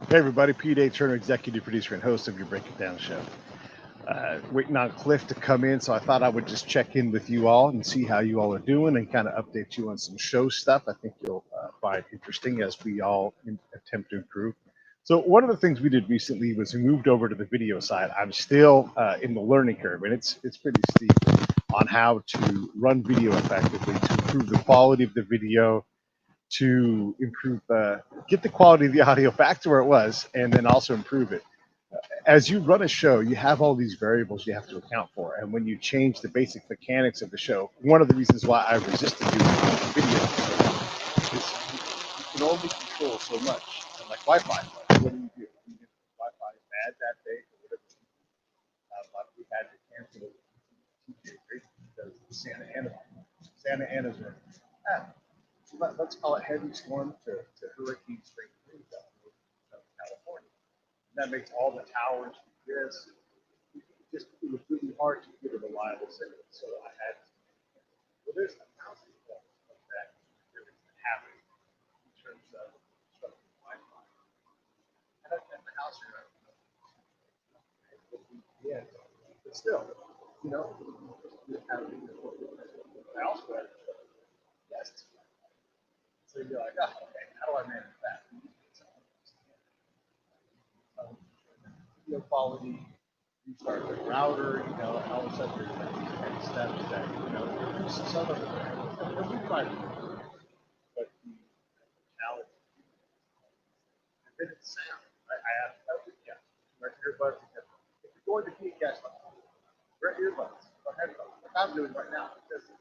Hey everybody, P. Turner, executive producer and host of your Break It Down show. Waiting on Cliff to come in, so I thought I would just check in with you all and see how you all are doing and kind of update you on some show stuff I think you'll find interesting as we all attempt to improve. So one of the things we did recently was we moved over to the video side. I'm still in the learning curve, and it's pretty steep on how to run video effectively to improve the quality of the video, to improve get the quality of the audio back to where it was, and then also improve it. As you run a show, you have all these variables you have to account for, and when you change the basic mechanics of the show, one of the reasons why I resisted doing video is you can only control so much. And like Wi-Fi, what do? If Wi-Fi is bad that day or whatever, like we had to cancel TJ because of the Santa Ana's were let's call it heavy storm to hurricane strength winds out in Southern California. And that makes all the towers do this. It was really hard to get a reliable signal. So I had to, well, there's a thousand forms of that experience that happen in terms of constructing Wi-Fi. And at the house here, yeah, but still, you have elsewhere. Yes. So you're like, oh, okay, how do I manage that? Video quality, restart the router, all of a sudden there's like these 10 steps that, some of it, and we try to do it, but the challenge, and then it's sound. I have, yeah, wear earbuds. If you're going to be a guest, wear earbuds or headphones, like I'm doing right now, because the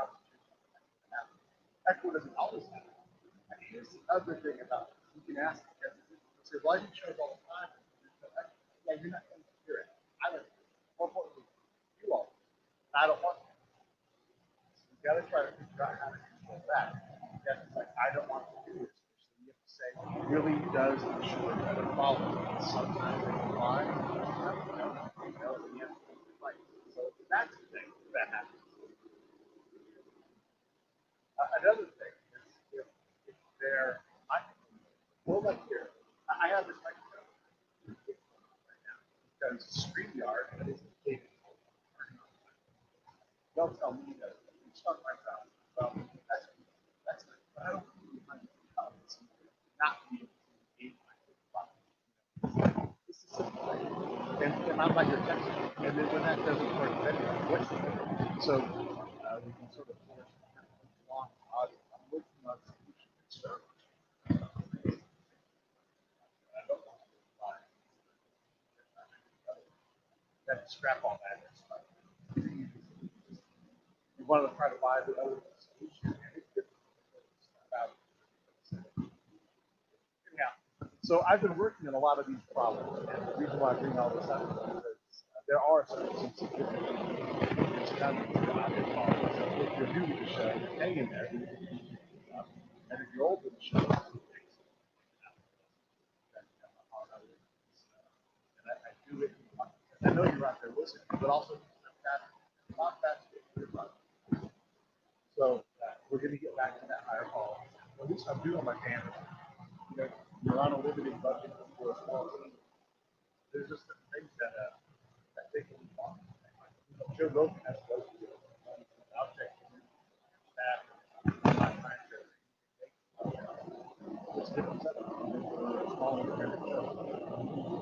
opportunity to happen. Echo doesn't always happen. And here's the other thing about it. You can ask the guest, say, why do you show all the time? Yeah, you're not going to hear it. I don't. More importantly, you all. I don't want to. So you got to try to figure out how to control that. That's like, I don't want to do this. So you have to say, it really does ensure better quality. Sometimes they can lie. You have to be right. So that's the thing that happens. Another thing is if they're, well, like here, I have this microphone right now because StreamYard is capable. They'll tell me that you start my job. Well, that's nice, but I don't really mind not being able to engage my problem. This is simple. And I'm like your text. And then when that doesn't work, then what's the thing? So we can sort of force long audio. I'm working on solution and service. I don't want to lie. Then scrap all that stuff. We want to try to buy the other solution, and it's difficult about anyhow. So I've been working on a lot of these problems, and the reason why I bring all this up is because there are some significant problems. So if you're new to the show, hang in there. And if you're old to the show, and I do it. I know you're out there listening, but also not fast. So we're going to get back to that higher quality. At least I'm doing my camera. You're on a limited budget for a small team. There's just some things that they can be on. Joe Rogan has those. I'll check staff. My time to it's different setup. Small independent show.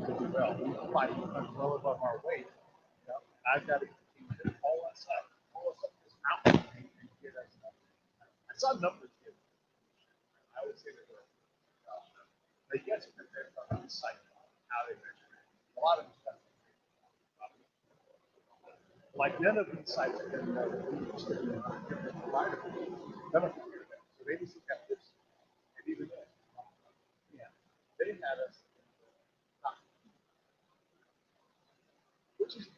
To do well. We fight well above our weight. I've got to continue to pull us up this mountain and get us up. I saw numbers here. I would say that they get to prepare from the site how they measure it. A lot of stuff. Like none of these sites have been different providers. None of them do that. So they just kept this. And even then, yeah, they had us. Which is,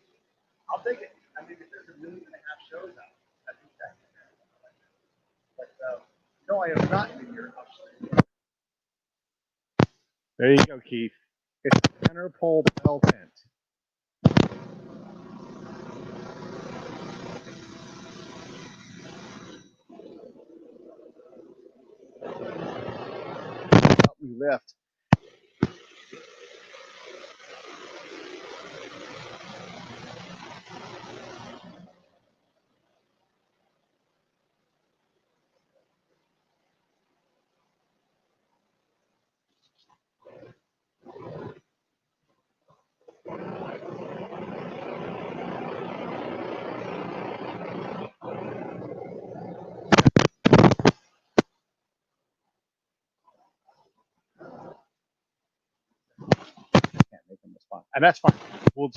I'll take it. I mean, if there's 1.5 million shows out, I think that. But no, I am not in Europe. There you go, Keith. It's a center pole bell tent. We left. and that's fine. We'll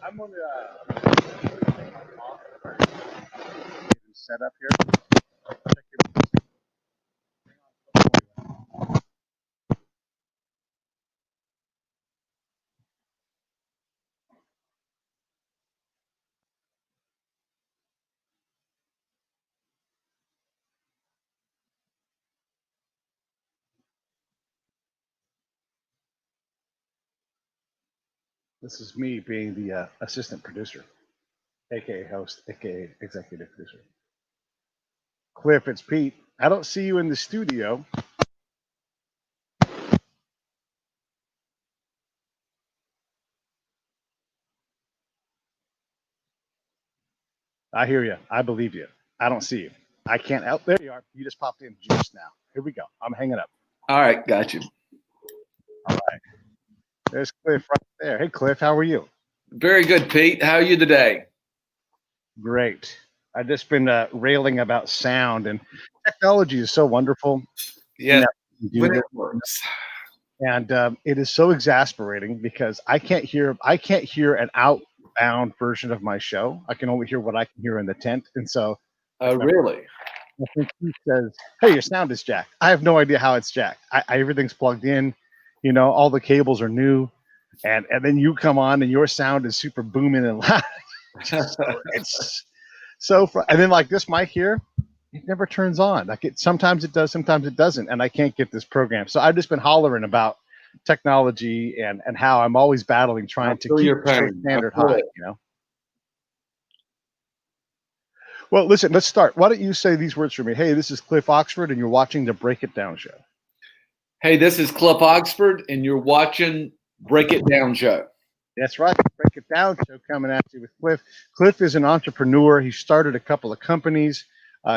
I'm on the set up here. This is me being the assistant producer, aka host, aka executive producer. Cliff, it's Pete. I don't see you in the studio. I hear you. I believe you. I don't see you. I can't help. There you are. You just popped in just now. Here we go. I'm hanging up. All right, got you. All right. There's Cliff right there. Hey, Cliff, how are you? Very good, Pete. How are you today? Great. I've just been railing about sound, and technology is so wonderful. Yes, when it works. And it is so exasperating because I can't hear an outbound version of my show. I can only hear what I can hear in the tent, and so. Really? I think he says, "Hey, your sound is jacked." I have no idea how it's jacked. Everything's plugged in. You know, all the cables are new, and then you come on, and your sound is super booming and loud. It's so. And then like this mic here, it never turns on. Like sometimes it does, sometimes it doesn't, and I can't get this program. So I've just been hollering about technology and how I'm always battling trying to keep the standard high. You know. Well, listen, let's start. Why don't you say these words for me? Hey, this is Cliff Oxford, and you're watching the Break It Down Show. Hey, this is Cliff Oxford, and you're watching Break It Down Show. That's right. Break It Down Show coming at you with Cliff. Cliff is an entrepreneur. He started a couple of companies.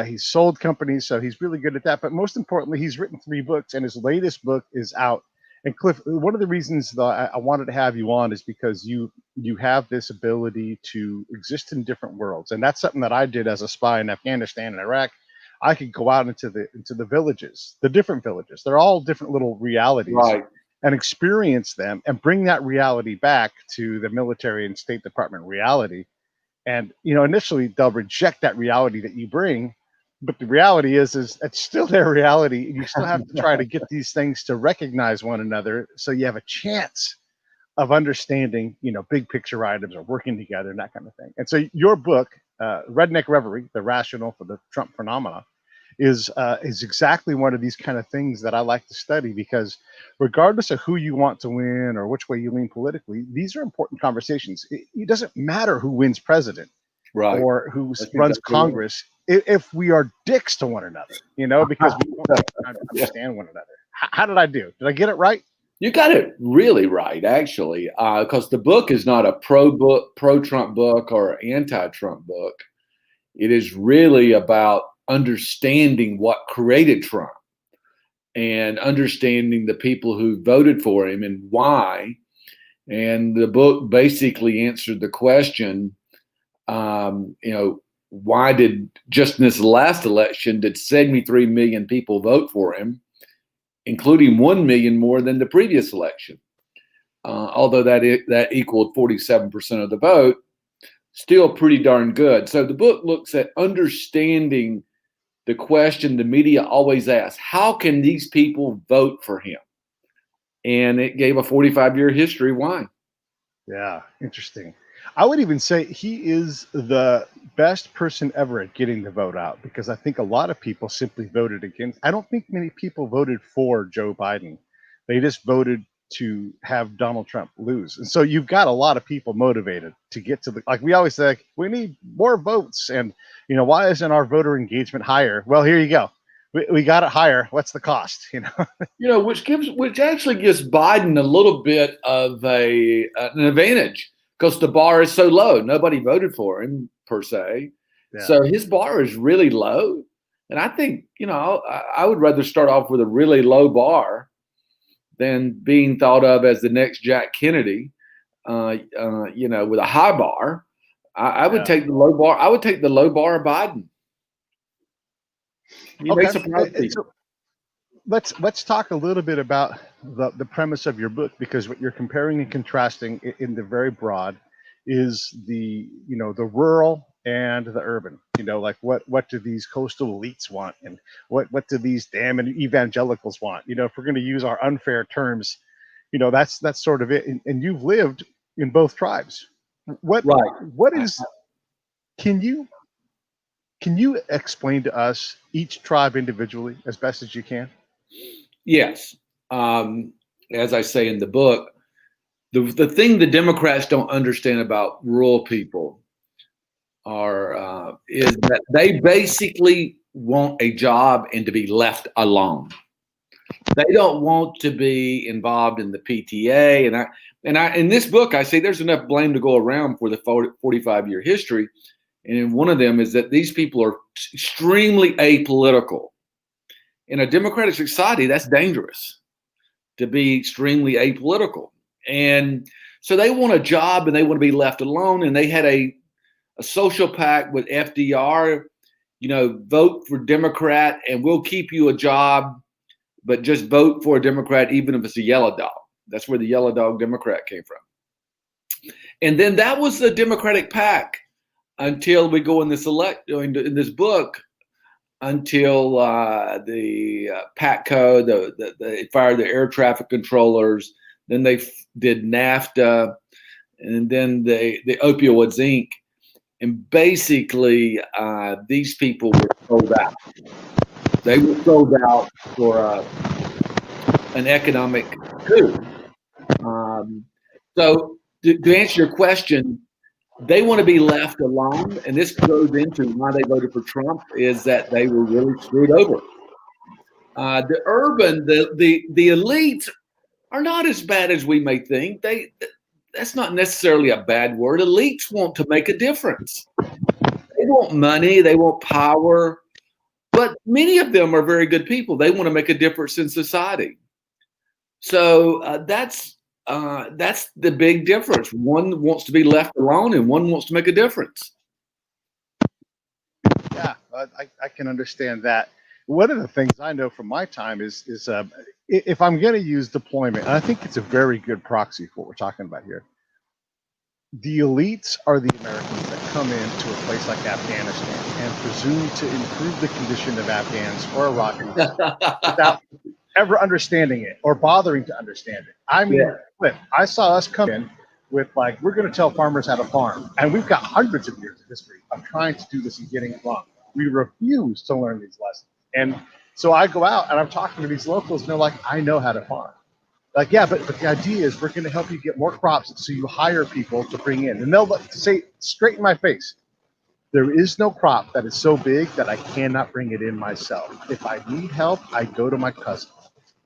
He's sold companies, so he's really good at that. But most importantly, he's written 3 books, and his latest book is out. And Cliff, one of the reasons that I wanted to have you on is because you have this ability to exist in different worlds, and that's something that I did as a spy in Afghanistan and Iraq. I could go out into the villages, the different villages. They're all different little realities, right, and experience them and bring that reality back to the military and State Department reality. And initially they'll reject that reality that you bring. But the reality is it's still their reality, and you still have to try to get these things to recognize one another, so you have a chance of understanding, big picture items or working together and that kind of thing. And so your book, Redneck Reverie: The Rationale for the Trump Phenomena, is exactly one of these kind of things that I like to study, because regardless of who you want to win or which way you lean politically, these are important conversations. It doesn't matter who wins president, right, or who runs Congress, if we are dicks to one another, because we don't understand one another. How did I do? Did I get it right? You got it really right, actually, because the book is not a pro-Trump book or anti-Trump book. It is really about understanding what created Trump and understanding the people who voted for him and why. And the book basically answered the question, why did just in this last election did 73 million people vote for him, including 1 million more than the previous election? Although that equaled 47% of the vote, still pretty darn good. So the book looks at understanding the question the media always asks: how can these people vote for him? And it gave a 45-year history why. Yeah, interesting. I would even say he is the best person ever at getting the vote out, because I think a lot of people simply voted against. I don't think many people voted for Joe Biden. They just voted to have Donald Trump lose. And so you've got a lot of people motivated to get to like we always say, we need more votes. And, why isn't our voter engagement higher? Well, here you go. we got it higher. What's the cost? Which actually gives Biden a little bit of an advantage because the bar is so low. Nobody voted for him per se, so his bar is really low. And I think I would rather start off with a really low bar than being thought of as the next Jack Kennedy. With a high bar. I would take the low bar. I would take the low bar of Biden. You may surprise me. So let's talk a little bit about the premise of your book, because what you're comparing and contrasting in the very broad is the rural and the urban. Like what do these coastal elites want, and what do these damn evangelicals want? If we're going to use our unfair terms, that's sort of it. And you've lived in both tribes. What is? Can you explain to us each tribe individually as best as you can? Yes. As I say in the book, the thing the Democrats don't understand about rural people is that they basically want a job and to be left alone. They don't want to be involved in the PTA. And I in this book, I say there's enough blame to go around for the 45-year history. And one of them is that these people are extremely apolitical. In a democratic society, that's dangerous, to be extremely apolitical. And so they want a job and they want to be left alone. And they had a social pact with FDR, vote for Democrat and we'll keep you a job, but just vote for a Democrat, even if it's a yellow dog. That's where the yellow dog Democrat came from. And then that was the Democratic pact until we go in this book, until the PATCO, they fired the air traffic controllers. Then they did NAFTA, and then the Opioids Inc. And basically, these people were sold out. They were sold out for an economic coup. So to answer your question, they want to be left alone, and this goes into why they voted for Trump, is that they were really screwed over. The urban, the elites are not as bad as we may think. That's not necessarily a bad word. Elites want to make a difference. They want money, they want power, but many of them are very good people. They want to make a difference in society. So that's the big difference. One wants to be left alone, and one wants to make a difference. Yeah, I can understand that. One of the things I know from my time is if I'm going to use deployment, and I think it's a very good proxy for what we're talking about here. The elites are the Americans that come into a place like Afghanistan and presume to improve the condition of Afghans or Iraqis without ever understanding it or bothering to understand it. I mean, I saw us come in with we're going to tell farmers how to farm, and we've got hundreds of years of history of trying to do this and getting it wrong. We refuse to learn these lessons. And so I go out and I'm talking to these locals, and they're like, I know how to farm. Yeah, but the idea is we're going to help you get more crops, so you hire people to bring in. And they'll say straight in my face, there is no crop that is so big that I cannot bring it in myself. If I need help, I go to my cousin,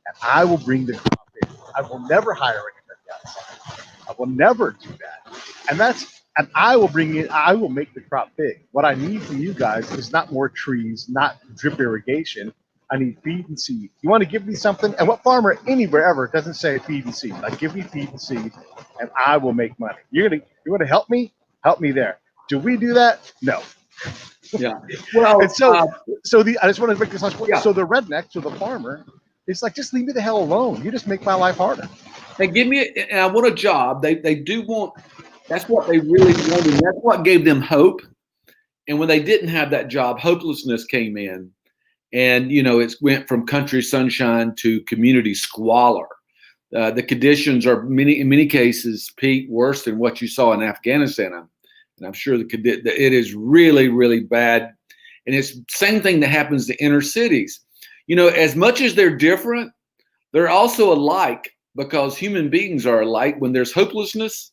and I will bring the crop in. I will never hire anybody else. I will never do that. And I will make the crop big. What I need from you guys is not more trees, not drip irrigation. I need feed and seed. You want to give me something? And what farmer anywhere ever doesn't say feed and seed? Give me feed and seed, and I will make money. You want to help me? Help me there. Do we do that? No. Yeah. Well, and I just want to make this last point. Yeah. So the redneck, so the farmer, it's just leave me the hell alone. You just make my life harder. And I want a job. They do want. That's what they really wanted. That's what gave them hope. And when they didn't have that job, hopelessness came in. And, it went from country sunshine to community squalor. The conditions are in many cases, Pete, worse than what you saw in Afghanistan. And I'm sure it is really, really bad. And it's the same thing that happens to inner cities. As much as they're different, they're also alike, because human beings are alike. When there's hopelessness,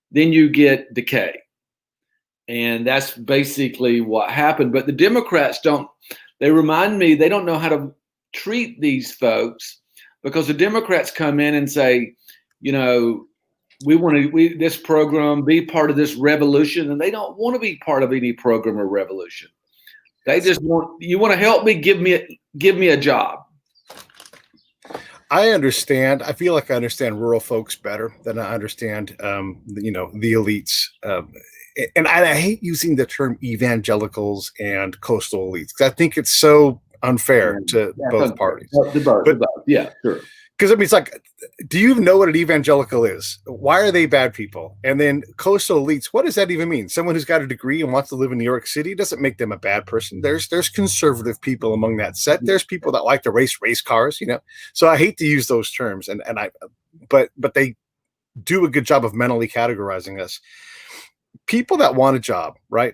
then you get decay. And that's basically what happened. But the Democrats don't. They remind me they don't know how to treat these folks, because the Democrats come in and say, you know, we want to this program be part of this revolution, and they don't want to be part of any program or revolution. They just want, you want to help me, give me a job. I understand. I feel like I understand rural folks better than I understand, you know, the elites. And I hate using the term evangelicals and coastal elites because I think it's so unfair to both parties. Yeah, sure. Because I mean, it's like, do you even know what an evangelical is? Why are they bad people? And then coastal elites, what does that even mean? Someone who's got a degree and wants to live in New York City doesn't make them a bad person. There's conservative people among that set. There's people that like to race cars, you know. So I hate to use those terms, but they do a good job of mentally categorizing us. People that want a job, right,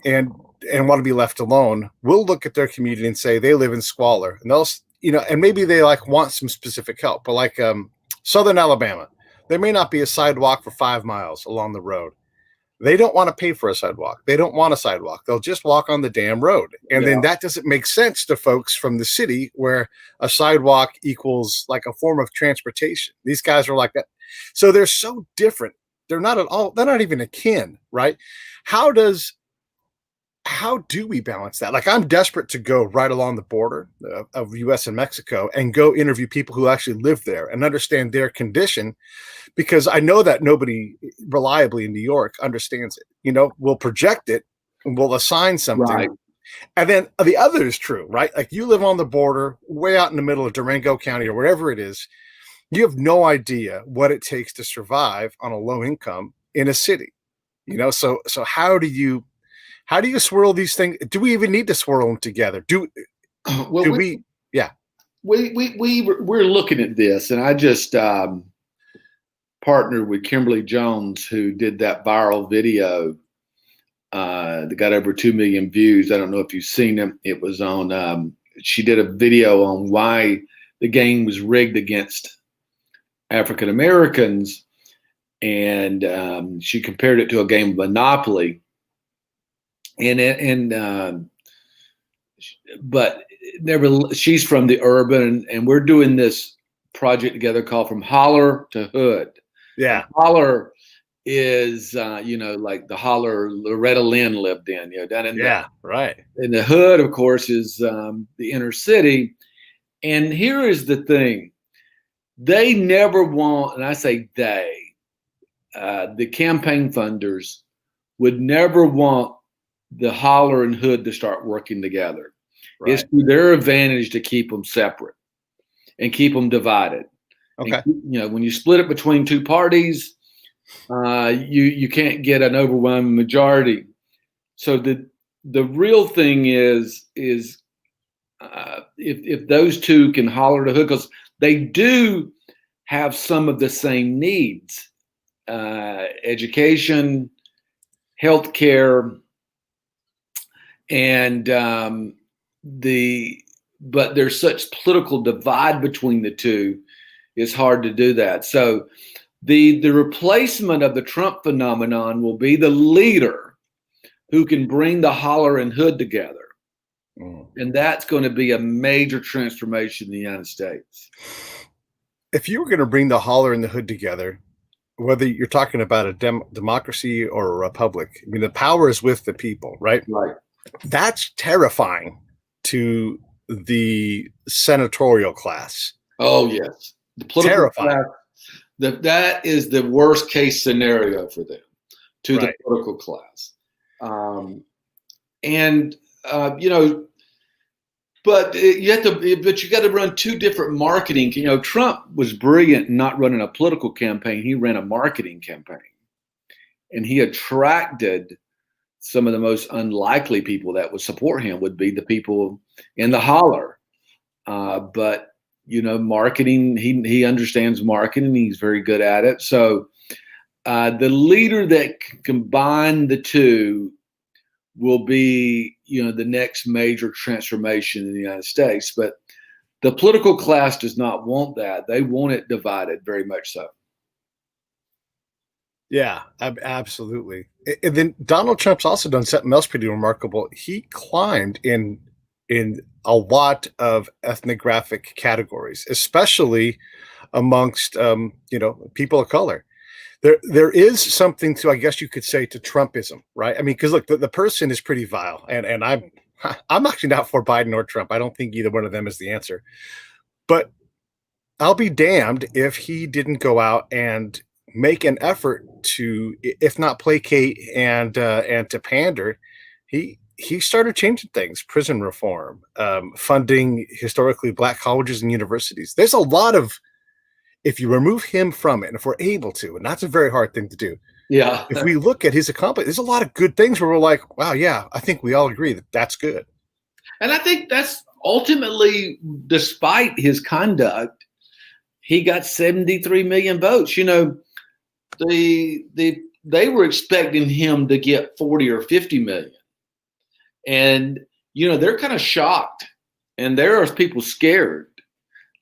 and want to be left alone will look at their community and say they live in squalor, and they'll, you know, and maybe they like want some specific help, but like Southern Alabama, there may not be a sidewalk for 5 miles along the road. They don't want to pay for a sidewalk. They don't want a sidewalk. They'll just walk on the damn road. And then that doesn't make sense to folks from the city where a sidewalk equals like a form of transportation. These guys are like that. So they're so different. They're not at all, they're not even akin, right? How do we balance that? Like, I'm desperate to go right along the border of US and Mexico and go interview people who actually live there and understand their condition, because I know that nobody reliably in New York understands it. You know, we'll project it and we'll assign something. Right. And then the other is true, right? Like, you live on the border way out in the middle of Durango County or wherever it is. You have no idea what it takes to survive on a low income in a city, you know? So how do you swirl these things? Do we even need to swirl them together? We're looking at this, and I just partnered with Kimberly Jones, who did that viral video that got over 2 million views. I don't know if you've seen it. It was on, she did a video on why the game was rigged against African Americans, and she compared it to a game of Monopoly. But never, she's from the urban, and we're doing this project together called From Holler to Hood. Yeah. And Holler is, you know, like the holler Loretta Lynn lived in, you know, down in right. And the hood, of course, is the inner city. And here is the thing. They never want, and I say they, the campaign funders would never want the holler and hood to start working together. Right. It's to their advantage to keep them separate and keep them divided. Okay. And, you know, when you split it between two parties, you can't get an overwhelming majority. So the real thing is if those two can holler to hood, because they do have some of the same needs, education, healthcare, and but there's such political divide between the two, it's hard to do that. So the replacement of the Trump phenomenon will be the leader who can bring the holler and hood together. And that's going to be a major transformation in the United States. If you were going to bring the holler and the hood together, whether you're talking about a democracy or a republic, I mean, the power is with the people, right? Right. That's terrifying to the senatorial class. Oh, yes. The political class, that is the worst case scenario for them, to the political class. You know, but you got to run two different marketing. You know, Trump was brilliant in not running a political campaign. He ran a marketing campaign, and he attracted some of the most unlikely people that would support him would be the people in the holler. But, you know, marketing, he understands marketing. He's very good at it. So the leader that can combine the two will be, you know, the next major transformation in the United States. But the political class does not want that. They want it divided, very much so. Yeah, absolutely. And then Donald Trump's also done something else pretty remarkable. He climbed in in a lot of ethnographic categories, especially amongst people of color. There is something to, I guess you could say, to Trumpism, right? I mean, because look, the person is pretty vile, and I'm actually not for Biden or Trump. I don't think either one of them is the answer. But I'll be damned if he didn't go out and make an effort to, if not placate and to pander. He started changing things, prison reform, funding historically Black colleges and universities. There's a lot of, if you remove him from it, and if we're able to, and that's a very hard thing to do. Yeah. If we look at his accomplishments, there's a lot of good things where we're like, wow, yeah, I think we all agree that that's good. And I think that's ultimately, despite his conduct, he got 73 million votes. You know, they were expecting him to get 40 or 50 million. And, you know, they're kind of shocked. And there are people scared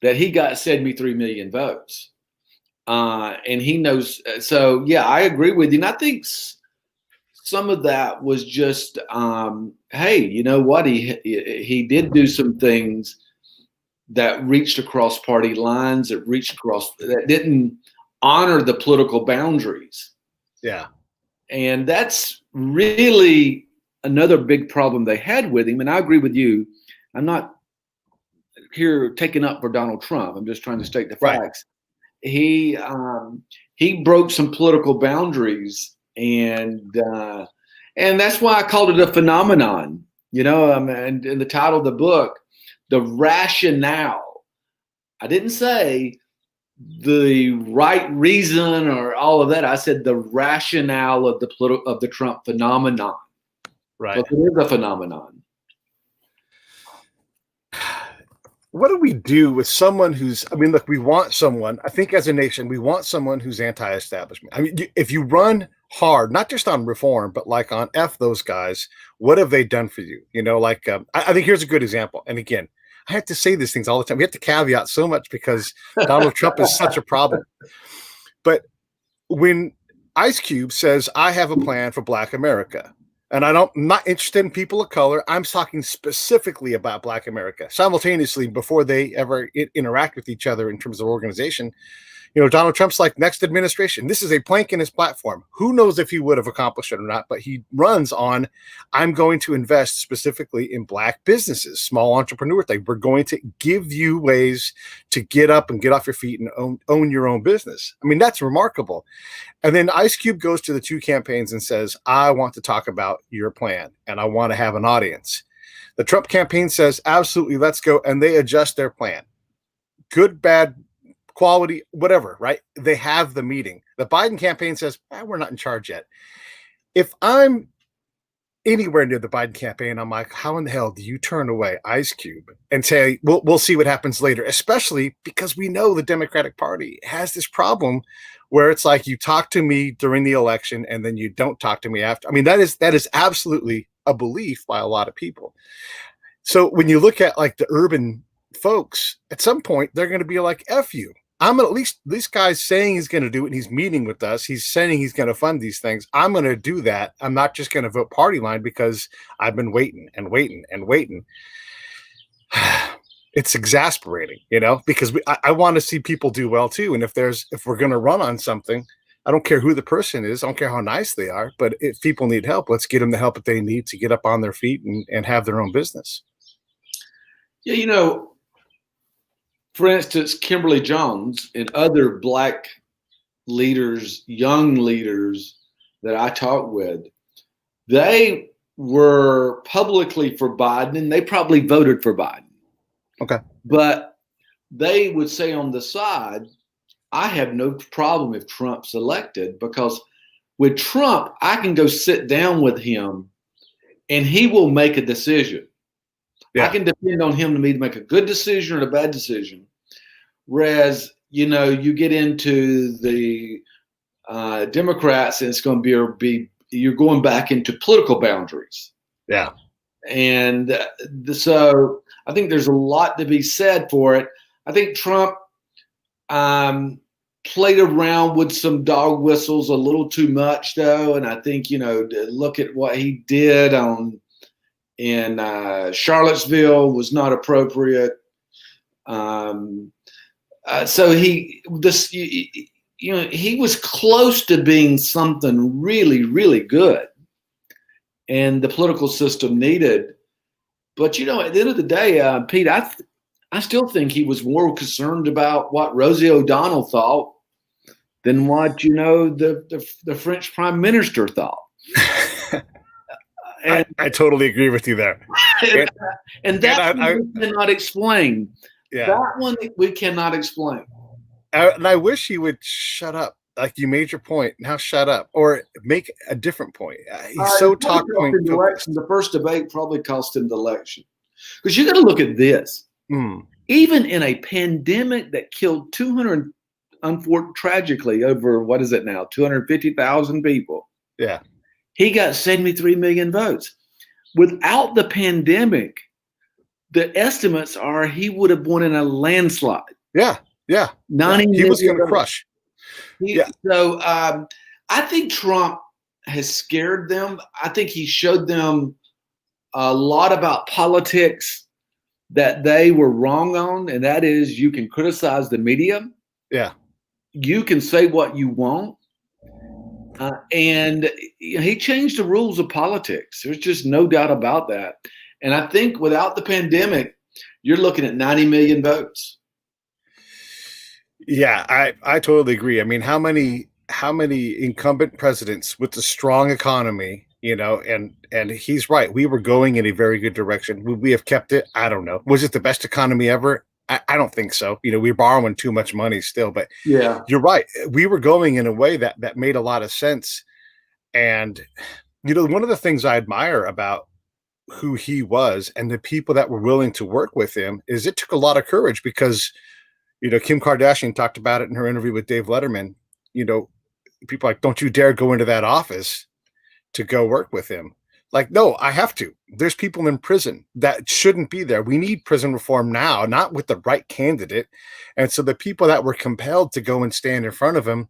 that he got 73 million votes. And he knows. So, yeah, I agree with you. And I think some of that was just, hey, you know what? He did do some things that reached across party lines, that didn't honor the political boundaries. Yeah. And that's really another big problem they had with him. And I agree with you. I'm not here taking up for Donald Trump. I'm just trying to state the facts. He broke some political boundaries, and that's why I called it a phenomenon. You know, and in the title of the book, the rationale. I didn't say the right reason or all of that. I said the rationale of the Trump phenomenon. Right. But it is a phenomenon. What do we do with someone who's, I mean, look, we want someone, I think as a nation, we want someone who's anti-establishment. I mean, if you run hard, not just on reform, but like on F those guys, what have they done for you? You know, like, I think here's a good example. And again, I have to say these things all the time. We have to caveat so much because Donald Trump is such a problem. But when Ice Cube says, I have a plan for Black America, and I'm not interested in people of color. I'm talking specifically about Black America. Simultaneously, before they ever interact with each other in terms of organization, you know, Donald Trump's like, next administration. This is a plank in his platform. Who knows if he would have accomplished it or not, but he runs on, I'm going to invest specifically in Black businesses, small entrepreneur thing. We're going to give you ways to get up and get off your feet and own your own business. I mean, that's remarkable. And then Ice Cube goes to the two campaigns and says, I want to talk about your plan and I want to have an audience. The Trump campaign says, absolutely, let's go. And they adjust their plan. Good, bad, quality, whatever, right? They have the meeting. The Biden campaign says, we're not in charge yet. If I'm anywhere near the Biden campaign, I'm like, how in the hell do you turn away Ice Cube and say, we'll see what happens later, especially because we know the Democratic Party has this problem where it's like, you talk to me during the election and then you don't talk to me after. I mean, that is absolutely a belief by a lot of people. So when you look at like the urban folks, at some point, they're going to be like, F you. I'm at least, this guy's saying he's going to do it and he's meeting with us. He's saying he's going to fund these things. I'm going to do that. I'm not just going to vote party line because I've been waiting and waiting and waiting. It's exasperating, you know, because I want to see people do well too. And if we're going to run on something, I don't care who the person is. I don't care how nice they are, but if people need help, let's get them the help that they need to get up on their feet and have their own business. Yeah. You know, for instance, Kimberly Jones and other Black leaders, young leaders that I talked with, they were publicly for Biden and they probably voted for Biden. Okay. But they would say on the side, I have no problem if Trump's elected, because with Trump, I can go sit down with him and he will make a decision. Yeah. I can depend on him to make a good decision or a bad decision. Whereas, you know, you get into the Democrats and it's going to be you're going back into political boundaries. Yeah. And so I think there's a lot to be said for it. I think Trump played around with some dog whistles a little too much, though. And I think, you know, look at what he did on in Charlottesville was not appropriate. So he was close to being something really, really good, and the political system needed. But at the end of the day, Pete, I still think he was more concerned about what Rosie O'Donnell thought than what the French Prime Minister thought. And I totally agree with you there. And that we cannot explain. Yeah. That one we cannot explain. And I wish he would shut up. Like, you made your point. Now shut up, or make a different point. He's so talk point. The first debate probably cost him the election, because you got to look at this. Even in a pandemic that killed tragically over, what is it now, 250,000 people. Yeah. He got 73 million votes. Without the pandemic, the estimates are he would have won in a landslide. Yeah. Yeah. 90 he was going to crush. So I think Trump has scared them. I think he showed them a lot about politics that they were wrong on. And that is, you can criticize the media. Yeah. You can say what you want. And he changed the rules of politics. There's just no doubt about that. And I think without the pandemic, you're looking at 90 million votes. Yeah, I totally agree. I mean, how many incumbent presidents with a strong economy, and he's right. We were going in a very good direction. Would we have kept it? I don't know. Was it the best economy ever? I don't think so. We're borrowing too much money still, but yeah, you're right. We were going in a way that made a lot of sense. And, one of the things I admire about who he was and the people that were willing to work with him is it took a lot of courage, because, Kim Kardashian talked about it in her interview with Dave Letterman. People are like, don't you dare go into that office to go work with him. Like, no, I have to. There's people in prison that shouldn't be there. We need prison reform now, not with the right candidate. And so the people that were compelled to go and stand in front of him,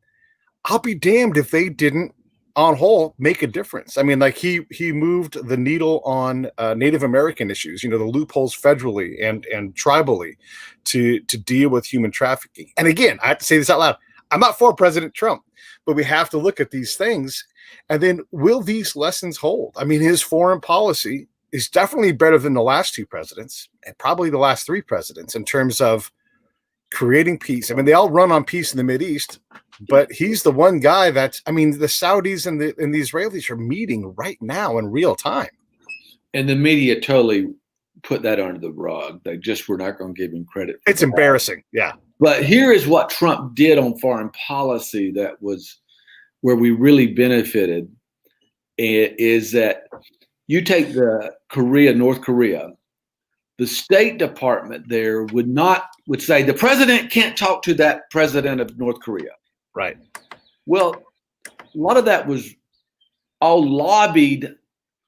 I'll be damned if they didn't, on whole, make a difference. I mean, like, he moved the needle on Native American issues, the loopholes federally and tribally to deal with human trafficking. And again, I have to say this out loud. I'm not for President Trump, but we have to look at these things. And then, will these lessons hold? I mean, his foreign policy is definitely better than the last two presidents, and probably the last three presidents, in terms of creating peace. I mean, they all run on peace in the Mideast, but he's the one guy the Saudis and the Israelis are meeting right now in real time. And the media totally put that under the rug. They just were not going to give him credit. It's embarrassing. Yeah. But here is what Trump did on foreign policy that was where we really benefited, is that you take North Korea, the State Department there would say the president can't talk to that president of North Korea. Right. Well, a lot of that was all lobbied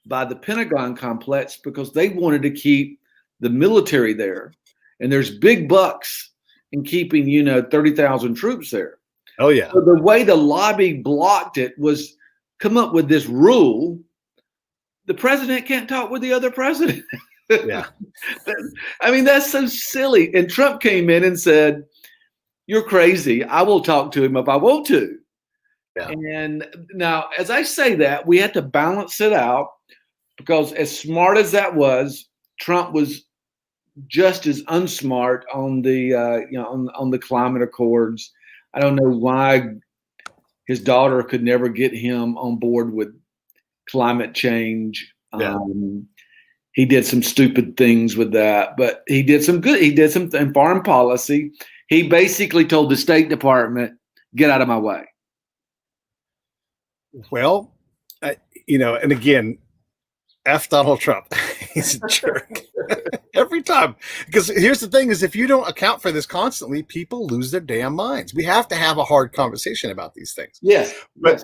by the Pentagon complex because they wanted to keep the military there. And there's big bucks in keeping, 30,000 troops there. Oh, yeah. So the way the lobby blocked it was come up with this rule. The president can't talk with the other president. Yeah. I mean, that's so silly. And Trump came in and said, you're crazy. I will talk to him if I want to. Yeah. And now, as I say that, we had to balance it out, because as smart as that was, Trump was just as unsmart on the on the climate accords. I don't know why his daughter could never get him on board with climate change. Yeah. He did some stupid things with that, but he did some good. He did some in foreign policy. He basically told the State Department, get out of my way. Well, and again, F Donald Trump. He's a jerk every time. Because here's the thing is, if you don't account for this constantly, people lose their damn minds. We have to have a hard conversation about these things. Yes. But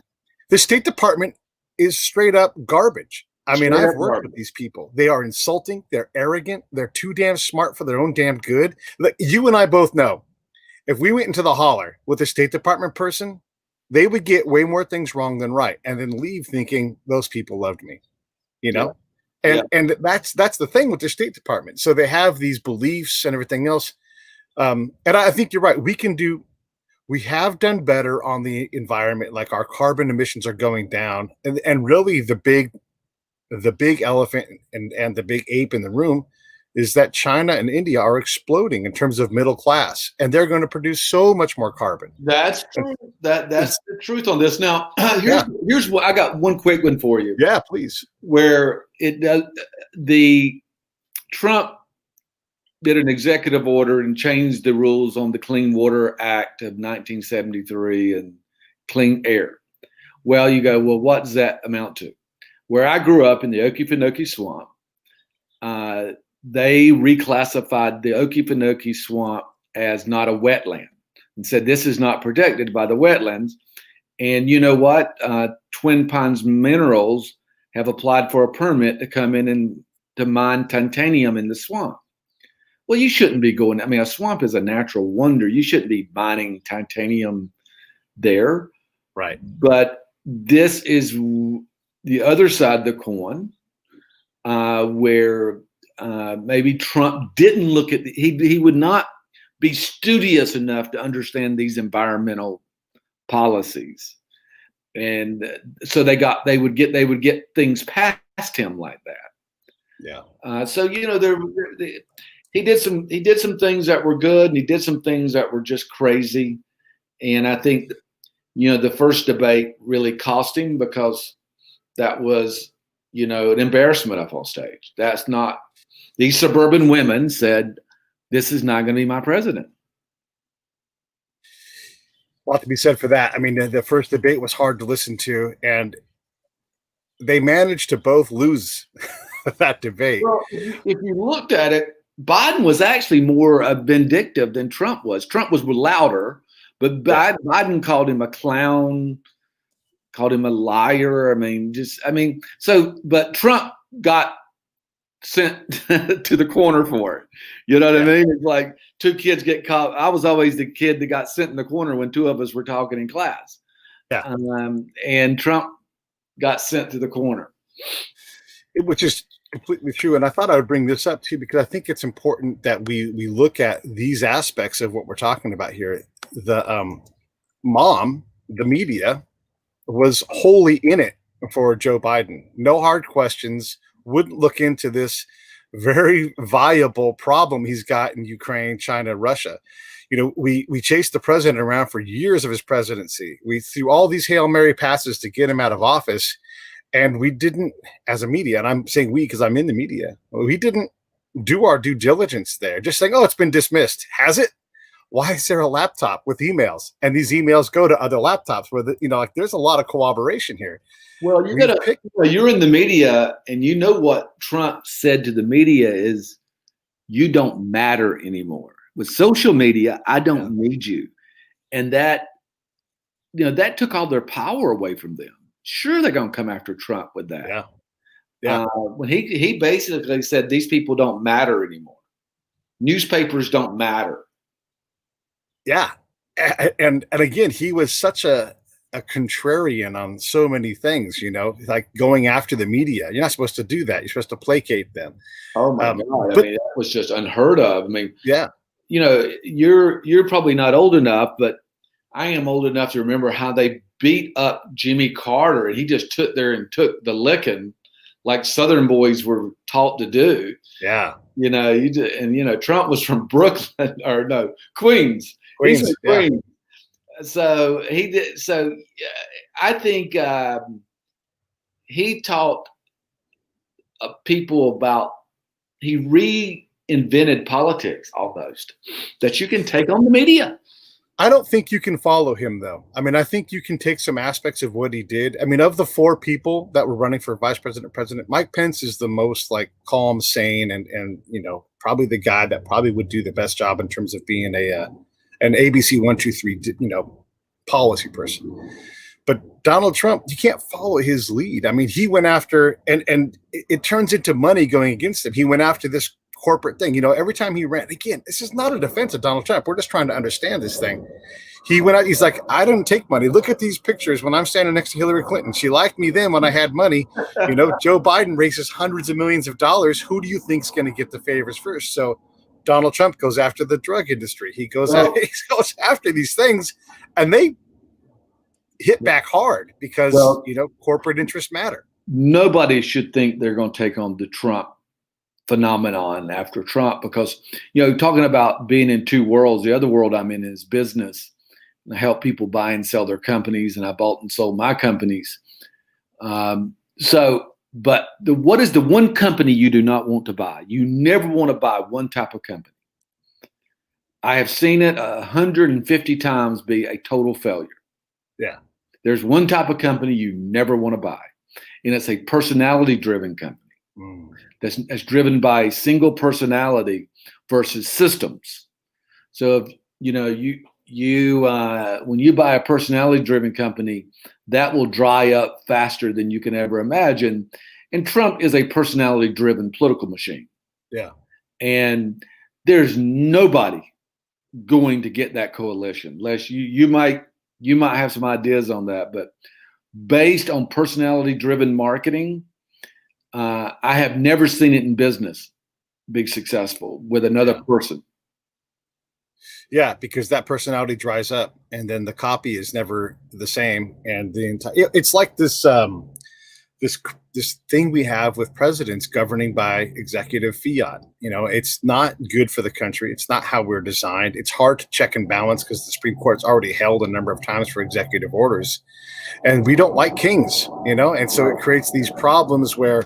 the State Department is straight up garbage. I mean, I've worked with these people. They are insulting. They're arrogant. They're too damn smart for their own damn good. Like, you and I both know, if we went into the holler with a State Department person, they would get way more things wrong than right, and then leave thinking those people loved me. Yeah. And that's the thing with the State Department. So they have these beliefs and everything else. And I think you're right. We have done better on the environment, like our carbon emissions are going down. And really the big elephant and the big ape in the room is that China and India are exploding in terms of middle class, and they're going to produce so much more carbon. That's true. That's the truth on this. Now, here's what I got. One quick one for you. Yeah, please. Where it does, the Trump did an executive order and changed the rules on the Clean Water Act of 1973 and clean air. Well, you go, well, what does that amount to? Where I grew up in the Okefenokee Swamp, they reclassified the Okefenokee Swamp as not a wetland and said this is not protected by the wetlands. And you know what? Twin Pines Minerals have applied for a permit to come in and to mine titanium in the swamp. Well, you shouldn't be going. I mean, a swamp is a natural wonder. You shouldn't be mining titanium there. Right. But this is the other side of the coin, where maybe Trump didn't look at he would not be studious enough to understand these environmental policies, and so they would get things past him like that. Yeah. So he did some things that were good, and he did some things that were just crazy, and I think the first debate really cost him because that was an embarrassment up on stage. That's not. These suburban women said, this is not going to be my president. A lot to be said for that. I mean, the first debate was hard to listen to, and they managed to both lose that debate. Well, if you looked at it, Biden was actually more vindictive than Trump was. Trump was louder, but Biden called him a clown, called him a liar. But Trump got sent to the corner for it. You know what I mean? It's like two kids get caught. I was always the kid that got sent in the corner when two of us were talking in class. Yeah. And Trump got sent to the corner. Which is completely true. And I thought I would bring this up too, because I think it's important that we look at these aspects of what we're talking about here. The the media, was wholly in it for Joe Biden. No hard questions. Wouldn't look into this very viable problem he's got in Ukraine, China, Russia. We chased the president around for years of his presidency. We threw all these Hail Mary passes to get him out of office. And we didn't, as a media, and I'm saying we because I'm in the media, we didn't do our due diligence there. Just saying, oh, it's been dismissed. Has it? Why is there a laptop with emails? And these emails go to other laptops where, there's a lot of cooperation here. Well, you're in the media, and you know what Trump said to the media is, you don't matter anymore. With social media, I don't need you. And that took all their power away from them. Sure, they're going to come after Trump with that. Yeah. When he basically said these people don't matter anymore. Newspapers don't matter. Yeah. And again, he was such a contrarian on so many things, like going after the media. You're not supposed to do that. You're supposed to placate them. Oh my God. That was just unheard of. Yeah. You're probably not old enough, but I am old enough to remember how they beat up Jimmy Carter, and he just took the licking like Southern boys were taught to do. Yeah. Trump was from Brooklyn or no, Queens. He's from Queens. So he did. So I think he taught people about, he reinvented politics almost, that you can take on the media. I don't think you can follow him, though. I think you can take some aspects of what he did. Of the four people that were running for vice president, Mike Pence is the most calm, sane, and probably the guy that probably would do the best job in terms of being an ABC 1, 2, 3, policy person. But Donald Trump, you can't follow his lead. He went after, and it turns into money going against him. He went after this corporate thing. Every time he ran, again, this is not a defense of Donald Trump. We're just trying to understand this thing. He went out, he's like, I didn't take money. Look at these pictures when I'm standing next to Hillary Clinton. She liked me then when I had money. Joe Biden raises hundreds of millions of dollars. Who do you think's going to get the favors first? So Donald Trump goes after the drug industry. He goes after these things, and they hit back hard because, corporate interests matter. Nobody should think they're going to take on the Trump phenomenon after Trump because, talking about being in two worlds, the other world I'm in is business. I help people buy and sell their companies, and I bought and sold my companies. What is the one company you do not want to buy? You never want to buy one type of company. I have seen it 150 times be a total failure. Yeah. There's one type of company you never want to buy, and it's a personality-driven company that's driven by a single personality versus systems. So, if, when you buy a personality-driven company, that will dry up faster than you can ever imagine. And Trump is a personality-driven political machine. Yeah. And there's nobody going to get that coalition, unless you might have some ideas on that. But based on personality-driven marketing, I have never seen it in business be successful with another person. Yeah, because that personality dries up, and then the copy is never the same. And it's like this this thing we have with presidents governing by executive fiat. It's not good for the country. It's not how we're designed. It's hard to check and balance because the Supreme Court's already held a number of times for executive orders, and we don't like kings. And so it creates these problems where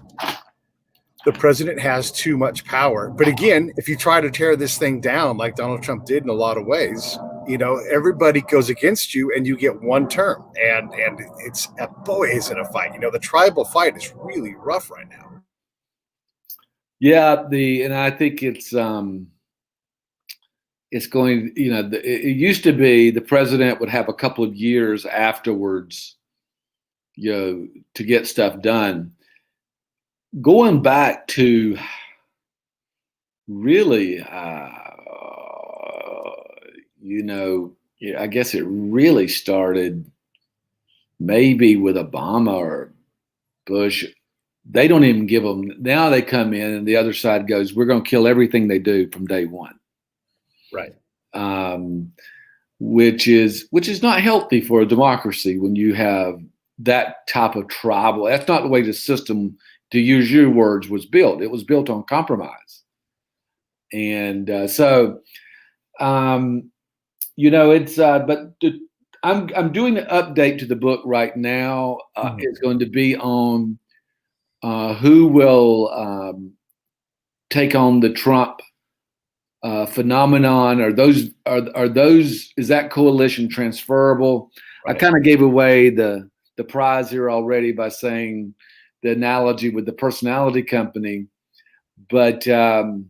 the president has too much power. But again, if you try to tear this thing down like Donald Trump did in a lot of ways, everybody goes against you and you get one term. And it's is it a fight? The tribal fight is really rough right now. Yeah, and I think it's going, it used to be the president would have a couple of years afterwards, to get stuff done. Going back to really, I guess it really started maybe with Obama or Bush. They don't even give them, now they come in and the other side goes, we're going to kill everything they do from day one. Right. Which is not healthy for a democracy when you have that type of tribal. That's not the way the system, to use your words, was built. It was built on compromise. And I'm doing an update to the book right now. It's going to be on who will take on the Trump phenomenon. Is that coalition transferable? Right. I kind of gave away the prize here already by saying the analogy with the personality company, but that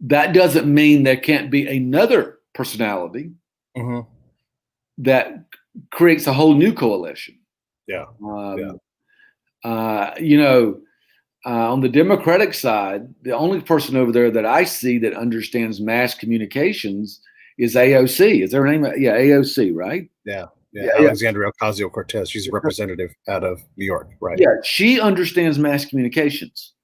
doesn't mean there can't be another personality that creates a whole new coalition. Yeah. On the Democratic side, the only person over there that I see that understands mass communications is AOC. Is their name? Yeah, AOC, right? Yeah. Alexandria Ocasio-Cortez. She's a representative out of New York, right? Yeah, she understands mass communications.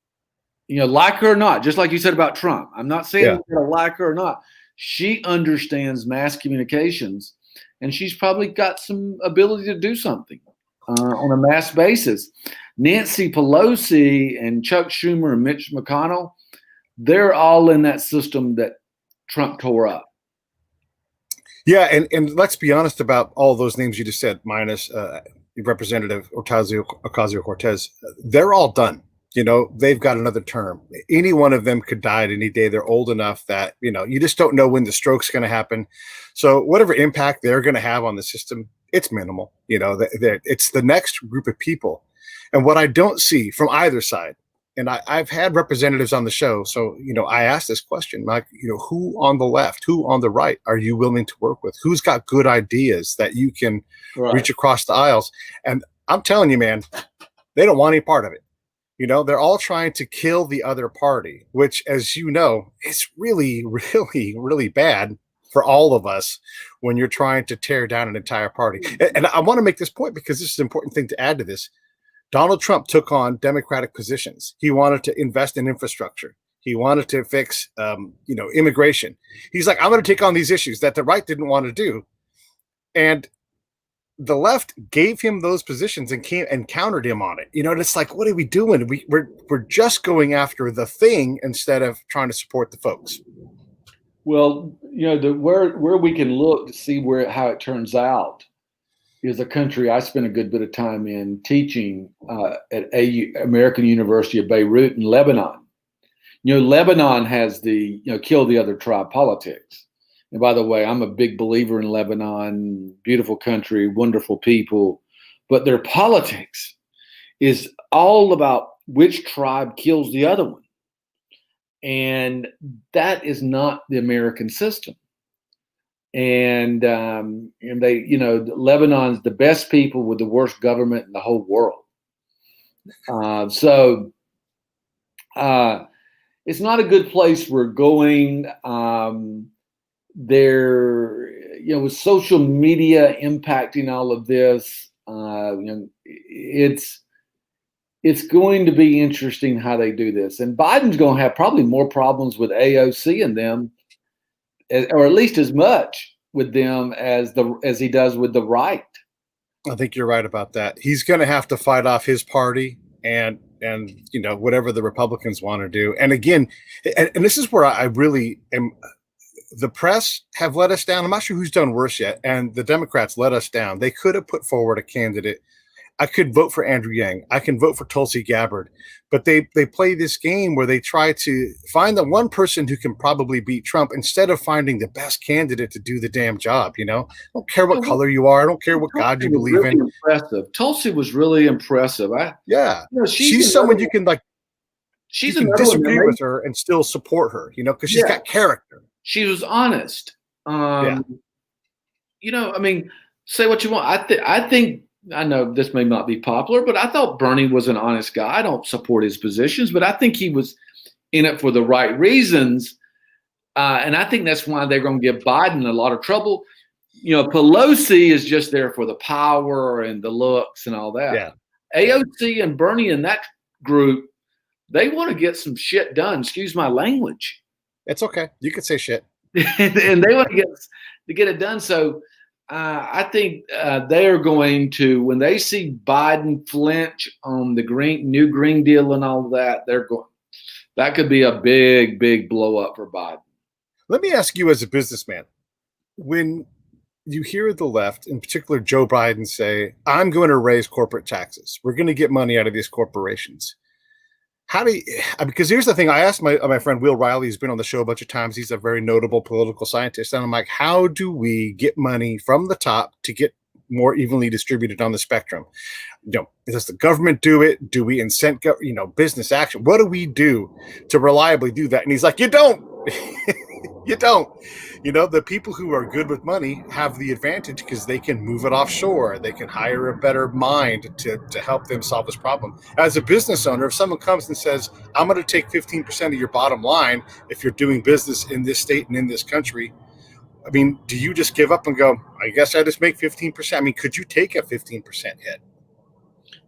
Like her or not, just like you said about Trump. I'm not saying you're going to like her or not. She understands mass communications, and she's probably got some ability to do something on a mass basis. Nancy Pelosi and Chuck Schumer and Mitch McConnell, they're all in that system that Trump tore up. Yeah, and let's be honest about all those names you just said, minus Representative Ocasio-Cortez. They're all done. They've got another term. Any one of them could die at any day. They're old enough that, you just don't know when the stroke's going to happen. So whatever impact they're going to have on the system, it's minimal. It's the next group of people. And what I don't see from either side, and I've had representatives on the show, so, I asked this question, like, who on the left, who on the right are you willing to work with? Who's got good ideas that you can reach across the aisles? And I'm telling you, man, they don't want any part of it. You know, they're all trying to kill the other party, which, as you know, is really, really, really bad for all of us when you're trying to tear down an entire party. And I want to make this point because this is an important thing to add to this. Donald Trump took on Democratic positions. He wanted to invest in infrastructure. He wanted to fix, immigration. He's like, I'm going to take on these issues that the right didn't want to do. And the left gave him those positions and came and countered him on it. You know, and it's like, what are we doing? We're just going after the thing instead of trying to support the folks. Well, where we can look to see how it turns out is a country I spent a good bit of time in teaching at American University of Beirut in Lebanon. Lebanon has the kill the other tribe politics. And by the way, I'm a big believer in Lebanon, beautiful country, wonderful people, but their politics is all about which tribe kills the other one. And that is not the American system. And they, Lebanon's the best people with the worst government in the whole world. So it's not a good place we're going. With social media impacting all of this, it's going to be interesting how they do this. And Biden's going to have probably more problems with AOC and them, or at least as much with them as he does with the right. I think you're right about that. He's going to have to fight off his party and whatever the Republicans want to do. And again, and this is where I really am. The press have let us down. I'm not sure who's done worse yet. And the Democrats let us down. They could have put forward a candidate. I could vote for Andrew Yang. I can vote for Tulsi Gabbard. But they play this game where they try to find the one person who can probably beat Trump instead of finding the best candidate to do the damn job. I don't care what color you are. I don't care what God you believe in. Impressive. Tulsi was really impressive. She's someone you can you can disagree with her and still support her, because she's got character. She was honest. Say what you want. I think I know this may not be popular, but I thought Bernie was an honest guy. I don't support his positions, but I think he was in it for the right reasons. And I think that's why they're going to give Biden a lot of trouble. Pelosi is just there for the power and the looks and all that. Yeah. AOC and Bernie and that group, they want to get some shit done. Excuse my language. It's okay. You could say shit. And they want to get it done. So I think they are going to, when they see Biden flinch on the new Green Deal and all that, that could be a big, big blow up for Biden. Let me ask you as a businessman, when you hear the left, in particular Joe Biden, say, I'm going to raise corporate taxes. We're going to get money out of these corporations. Because here's the thing, I asked my friend Will Riley, who's been on the show a bunch of times. He's a very notable political scientist. And I'm like, how do we get money from the top to get more evenly distributed on the spectrum? Does the government do it? Do we incent, business action? What do we do to reliably do that? And he's like, you don't. You don't. The people who are good with money have the advantage because they can move it offshore. They can hire a better mind to help them solve this problem. As a business owner, if someone comes and says, I'm going to take 15% of your bottom line if you're doing business in this state and in this country, do you just give up and go, I guess I just make 15%? Could you take a 15% hit?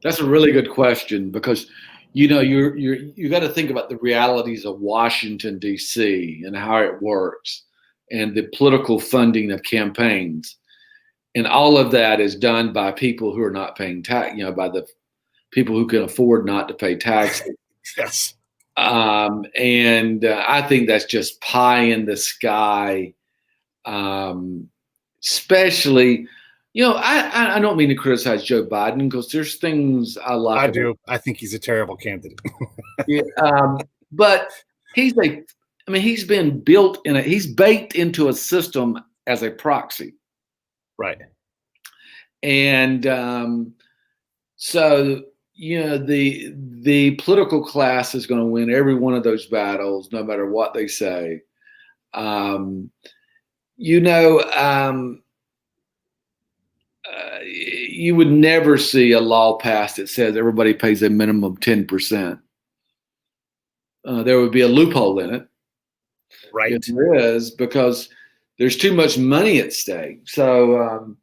That's a really good question because you got to think about the realities of Washington, D.C. and how it works and the political funding of campaigns. And all of that is done by people who are not paying tax, by the people who can afford not to pay taxes. Yes. And I think that's just pie in the sky, especially, I don't mean to criticize Joe Biden because there's things I like. I do. I think he's a terrible candidate. But he's baked into a system as a proxy. Right. And so, the political class is going to win every one of those battles, no matter what they say. you would never see a law passed that says everybody pays a minimum 10%. There would be a loophole in it. Right. If there is, because there's too much money at stake. So,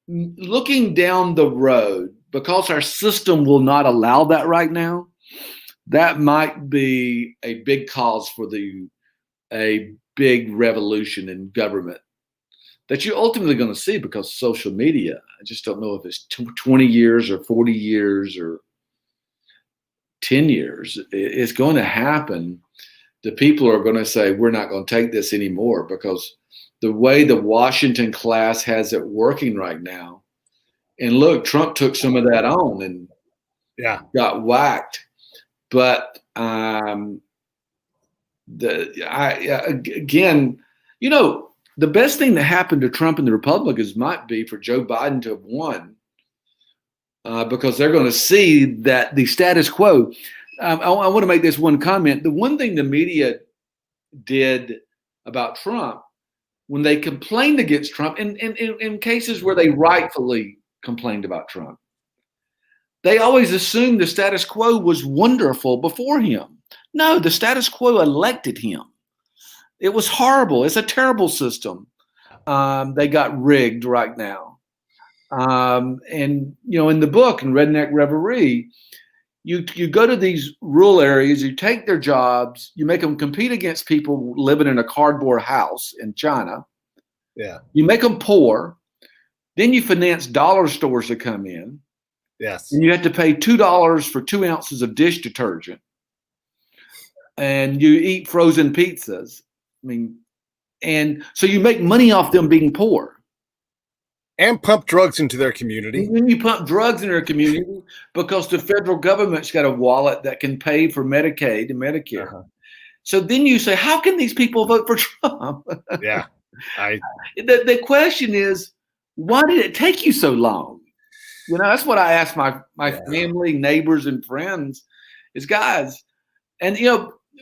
looking down the road, because our system will not allow that right now, that might be a big cause for a big revolution in government that you're ultimately going to see because of social media. I just don't know if it's 20 years or 40 years or 10 years. It's going to happen. The people are going to say, we're not going to take this anymore, because the way the Washington class has it working right now. And look, Trump took some of that on and got whacked. But again, the best thing that happened to Trump and the Republicans might be for Joe Biden to have won, because they're going to see that the status quo. I want to make this one comment. The one thing the media did about Trump, when they complained against Trump, in cases where they rightfully complained about Trump, they always assumed the status quo was wonderful before him. No, the status quo elected him. It was horrible. It's a terrible system. They got rigged right now. And, in the book, in Redneck Reverie, you go to these rural areas, you take their jobs, you make them compete against people living in a cardboard house in China. Yeah. You make them poor. Then you finance dollar stores to come in. Yes. And you have to pay $2 for 2 ounces of dish detergent. And you eat frozen pizzas. And so you make money off them being poor. And pump drugs into their community. And then you pump drugs in their community because the federal government's got a wallet that can pay for Medicaid and Medicare. Uh-huh. So then you say, how can these people vote for Trump? Yeah. The question is, why did it take you so long? That's what I ask my family, neighbors, and friends is, guys, and,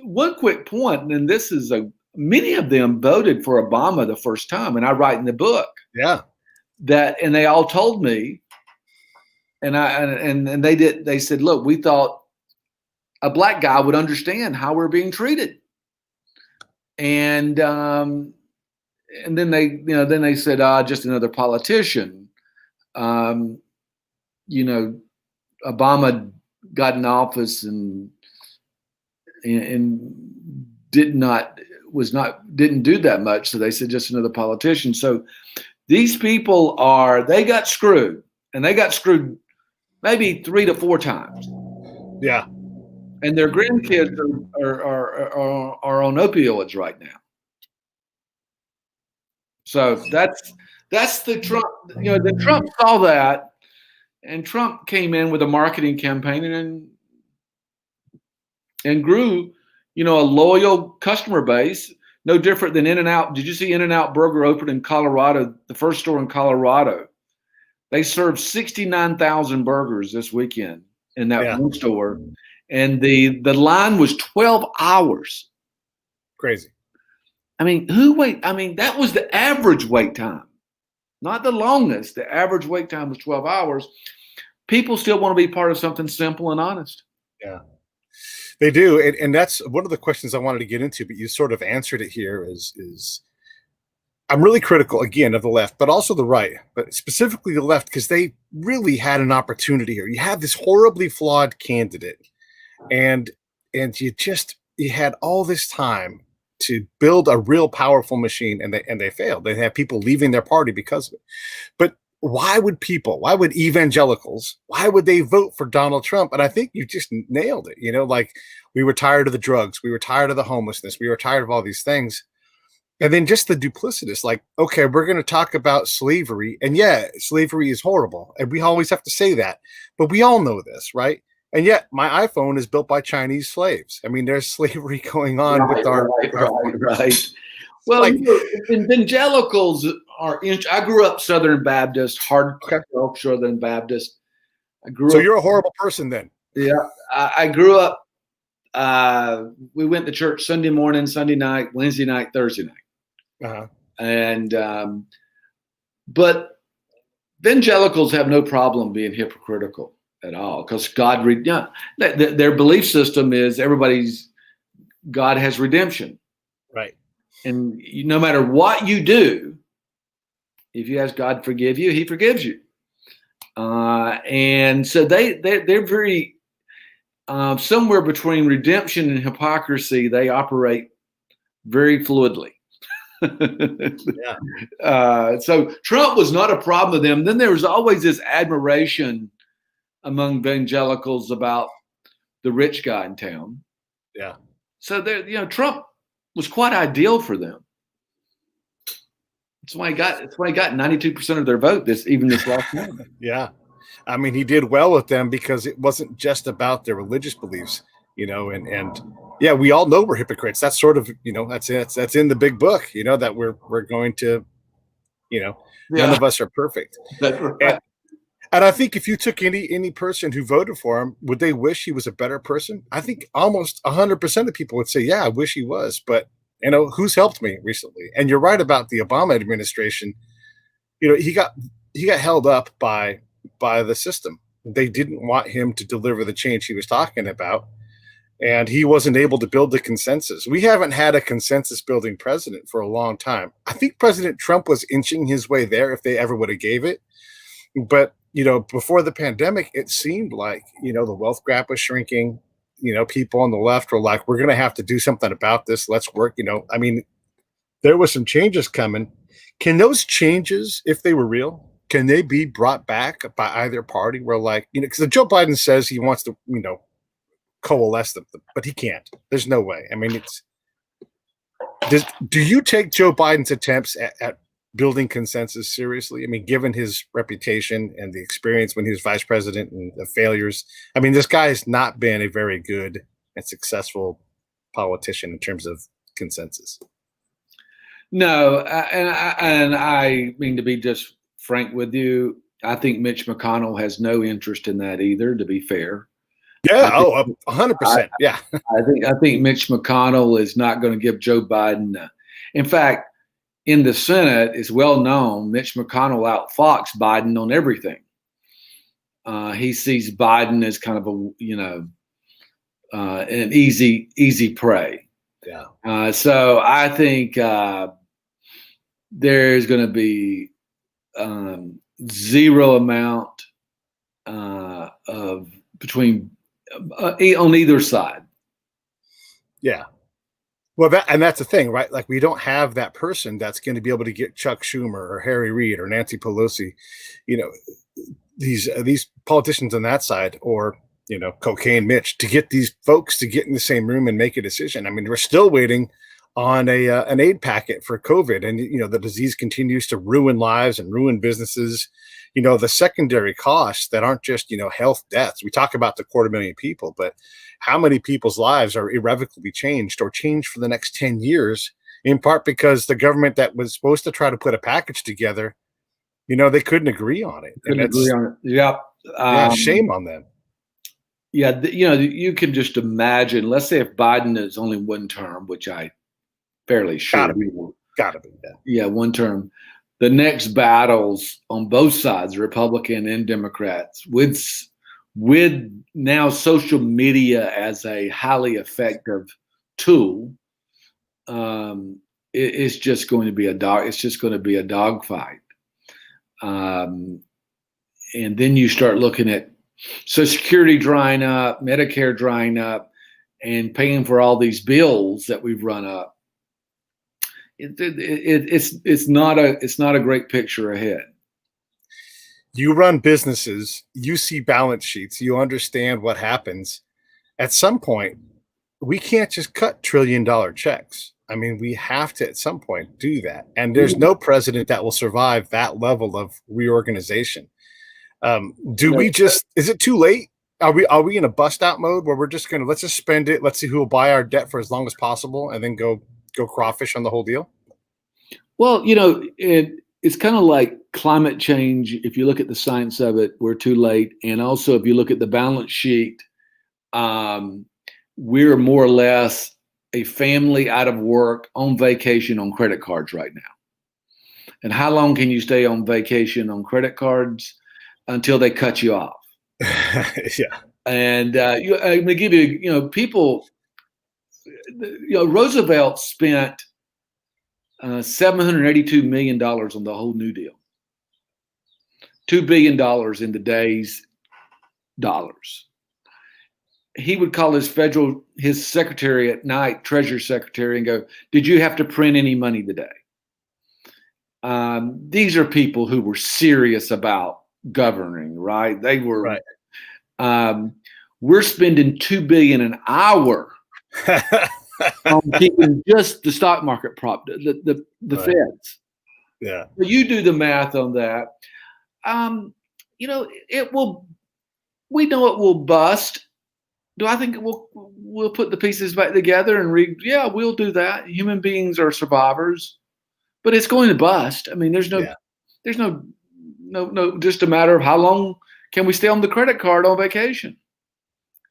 one quick point, and this is many of them voted for Obama the first time, and I write in the book. Yeah. And they all told me, and they said, look, we thought a black guy would understand how we're being treated. And then they said, just another politician. Obama got in office and didn't do that much. So they said, just another politician. So these people they got screwed, and they got screwed maybe 3 to 4 times. Yeah. And their grandkids are on opioids right now. So that's the Trump, the Trump saw that, and Trump came in with a marketing campaign and grew, a loyal customer base. No different than In-N-Out. Did you see In-N-Out Burger opened in Colorado, the first store in Colorado? They served 69,000 burgers this weekend in that one store. And the line was 12 hours. Crazy. That was the average wait time, not the longest. The average wait time was 12 hours. People still want to be part of something simple and honest. Yeah. They do, and that's one of the questions I wanted to get into, but you sort of answered it here. Is I'm really critical again of the left, but also the right, but specifically the left, because they really had an opportunity here. You have this horribly flawed candidate, and you had all this time to build a real powerful machine, and they failed. They had people leaving their party because of it. But why would evangelicals, why would they vote for Donald Trump? And I think you just nailed it. We were tired of the drugs. We were tired of the homelessness. We were tired of all these things. And then just the duplicitous, okay, we're going to talk about slavery. And slavery is horrible. And we always have to say that. But we all know this, right? And yet my iPhone is built by Chinese slaves. There's slavery going on with our. Right. Well, evangelicals I grew up Southern Baptist, hardcore Southern Baptist. So you're a horrible person then. Yeah. I grew up, we went to church Sunday morning, Sunday night, Wednesday night, Thursday night. Uh-huh. And But evangelicals have no problem being hypocritical at all, because God, their belief system is God has redemption. Right. And no matter what you do, if you ask God to forgive you, he forgives you. And so they're very, somewhere between redemption and hypocrisy, they operate very fluidly. Yeah. So Trump was not a problem to them. Then there was always this admiration among evangelicals about the rich guy in town. Yeah. So Trump was quite ideal for them. That's why he got 92% of their vote this last month. Yeah. I mean, he did well with them because it wasn't just about their religious beliefs, and yeah, we all know we're hypocrites. That's sort of, that's in the big book, that we're going to, none of us are perfect. That's right. And I think if you took any person who voted for him, would they wish he was a better person? I think almost 100% of people would say, yeah, I wish he was. But, who's helped me recently? And you're right about the Obama administration. He got held up by the system. They didn't want him to deliver the change he was talking about. And he wasn't able to build the consensus. We haven't had a consensus building president for a long time. I think President Trump was inching his way there if they ever would have gave it. But, before the pandemic, it seemed like, the wealth gap was shrinking. People on the left were like, we're going to have to do something about this. Let's work. I mean, there was some changes coming. Can those changes, if they were real, can they be brought back by either party? Where because Joe Biden says he wants to, coalesce them, but he can't. There's no way. I mean, do you take Joe Biden's attempts at building consensus seriously? I mean, given his reputation and the experience when he was vice president and the failures, I mean, this guy has not been a very good and successful politician in terms of consensus. No, and I mean, to be just frank with you, I think Mitch McConnell has no interest in that either, to be fair. Yeah, 100%. Yeah. I think Mitch McConnell is not going to give Joe Biden. In fact, in the Senate, it's well known Mitch McConnell outfoxed Biden on everything. He sees Biden as kind of an easy prey. Yeah. So I think there's going to be zero amount of between on either side. Yeah. Well, that's the thing, right? Like, we don't have that person that's going to be able to get Chuck Schumer or Harry Reid or Nancy Pelosi, these politicians on that side, or Cocaine Mitch, to get these folks to get in the same room and make a decision. I mean, we're still waiting on an aid packet for COVID, and the disease continues to ruin lives and ruin businesses. The secondary costs that aren't just health deaths. We talk about the 250,000 people, but how many people's lives are irrevocably changed or changed for the next 10 years, in part because the government that was supposed to try to put a package together, they couldn't agree on it. Yeah. Shame on them. Yeah. You can just imagine, let's say if Biden is only one term, which I fairly sure Gotta be. Yeah, one term. The next battles on both sides, Republican and Democrats, with now social media as a highly effective tool, it's just going to be a dogfight. And then you start looking at Social Security drying up, Medicare drying up, and paying for all these bills that we've run up. It's not a great picture ahead. You run businesses, you see balance sheets, you understand what happens. At some point, we can't just cut $1 trillion checks. I mean, we have to at some point do that. And there's no president that will survive that level of reorganization. Is it too late? Are we in a bust out mode where we're just let's just spend it, let's see who will buy our debt for as long as possible, and then go crawfish on the whole deal? Well, it's kind of like climate change. If you look at the science of it, we're too late. And also, if you look at the balance sheet, we're more or less a family out of work on vacation on credit cards right now. And how long can you stay on vacation on credit cards until they cut you off? Yeah. And I'm going to give you, people, Roosevelt spent $782 million on the whole New Deal. $2 billion in the day's dollars. He would call his secretary at night, Treasury Secretary, and go, "Did you have to print any money today?" These are people who were serious about governing, right? They were. Right. We're spending $2 billion an hour on keeping just the stock market prop, the Right. Feds. Yeah. So you do the math on that. It will. We know it will bust. Do I think we'll put the pieces back together and yeah, we'll do that. Human beings are survivors, but it's going to bust. I mean, there's no, just a matter of how long can we stay on the credit card on vacation?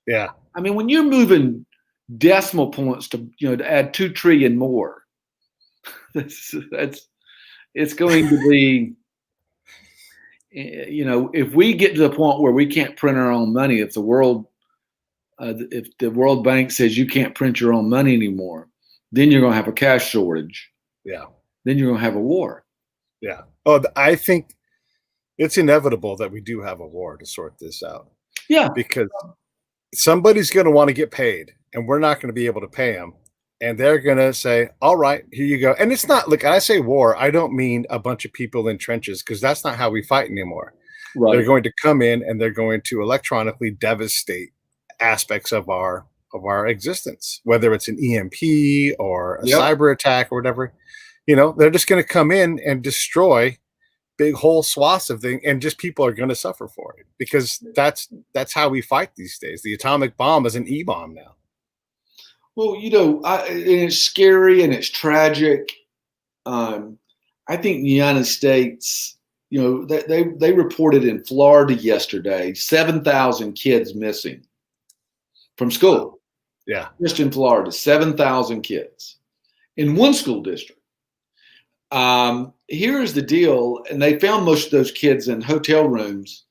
Yeah. I mean, when you're moving decimal points to add 2 trillion more, it's going to be, if we get to the point where we can't print our own money, if the World Bank says you can't print your own money anymore, then you're going to have a cash shortage. Yeah. Then you're going to have a war. Yeah. Oh, I think it's inevitable that we do have a war to sort this out. Yeah. Because somebody's going to want to get paid, and we're not going to be able to pay them. And they're going to say, all right, here you go. And it's not, look, I say war, I don't mean a bunch of people in trenches, because that's not how we fight anymore. Right. They're going to come in and they're going to electronically devastate aspects of our existence, whether it's an EMP or a cyber attack or whatever. They're just going to come in and destroy big whole swaths of things, and just people are going to suffer for it, because that's how we fight these days. The atomic bomb is an E-bomb now. Well, and it's scary and it's tragic. I think the United States, they reported in Florida yesterday 7,000 kids missing from school. Yeah. Just in Florida, 7,000 kids in one school district. Here's the deal. And they found most of those kids in hotel rooms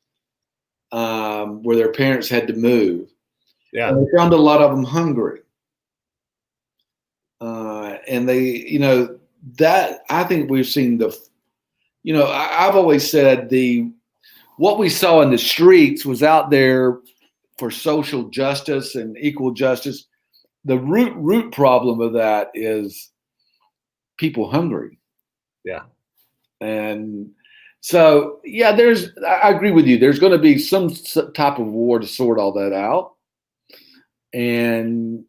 where their parents had to move. Yeah. And they found a lot of them hungry. And they, that I think we've seen I've always said what we saw in the streets was out there for social justice and equal justice. The root problem of that is people hungry. Yeah. And so, I agree with you. There's going to be some type of war to sort all that out. And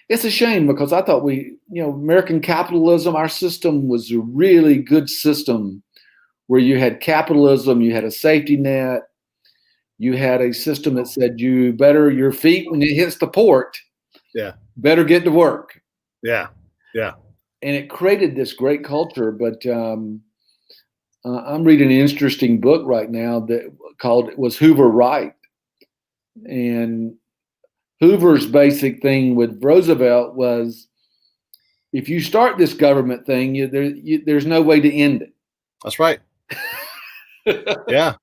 it's a shame, because I thought American capitalism, our system was a really good system where you had capitalism, you had a safety net, you had a system that said you better, your feet, when it hits the port, better get to work. Yeah. Yeah. And it created this great culture. But I'm reading an interesting book right now was Hoover Right? And Hoover's basic thing with Roosevelt was, if you start this government thing, there's no way to end it. That's right. Yeah.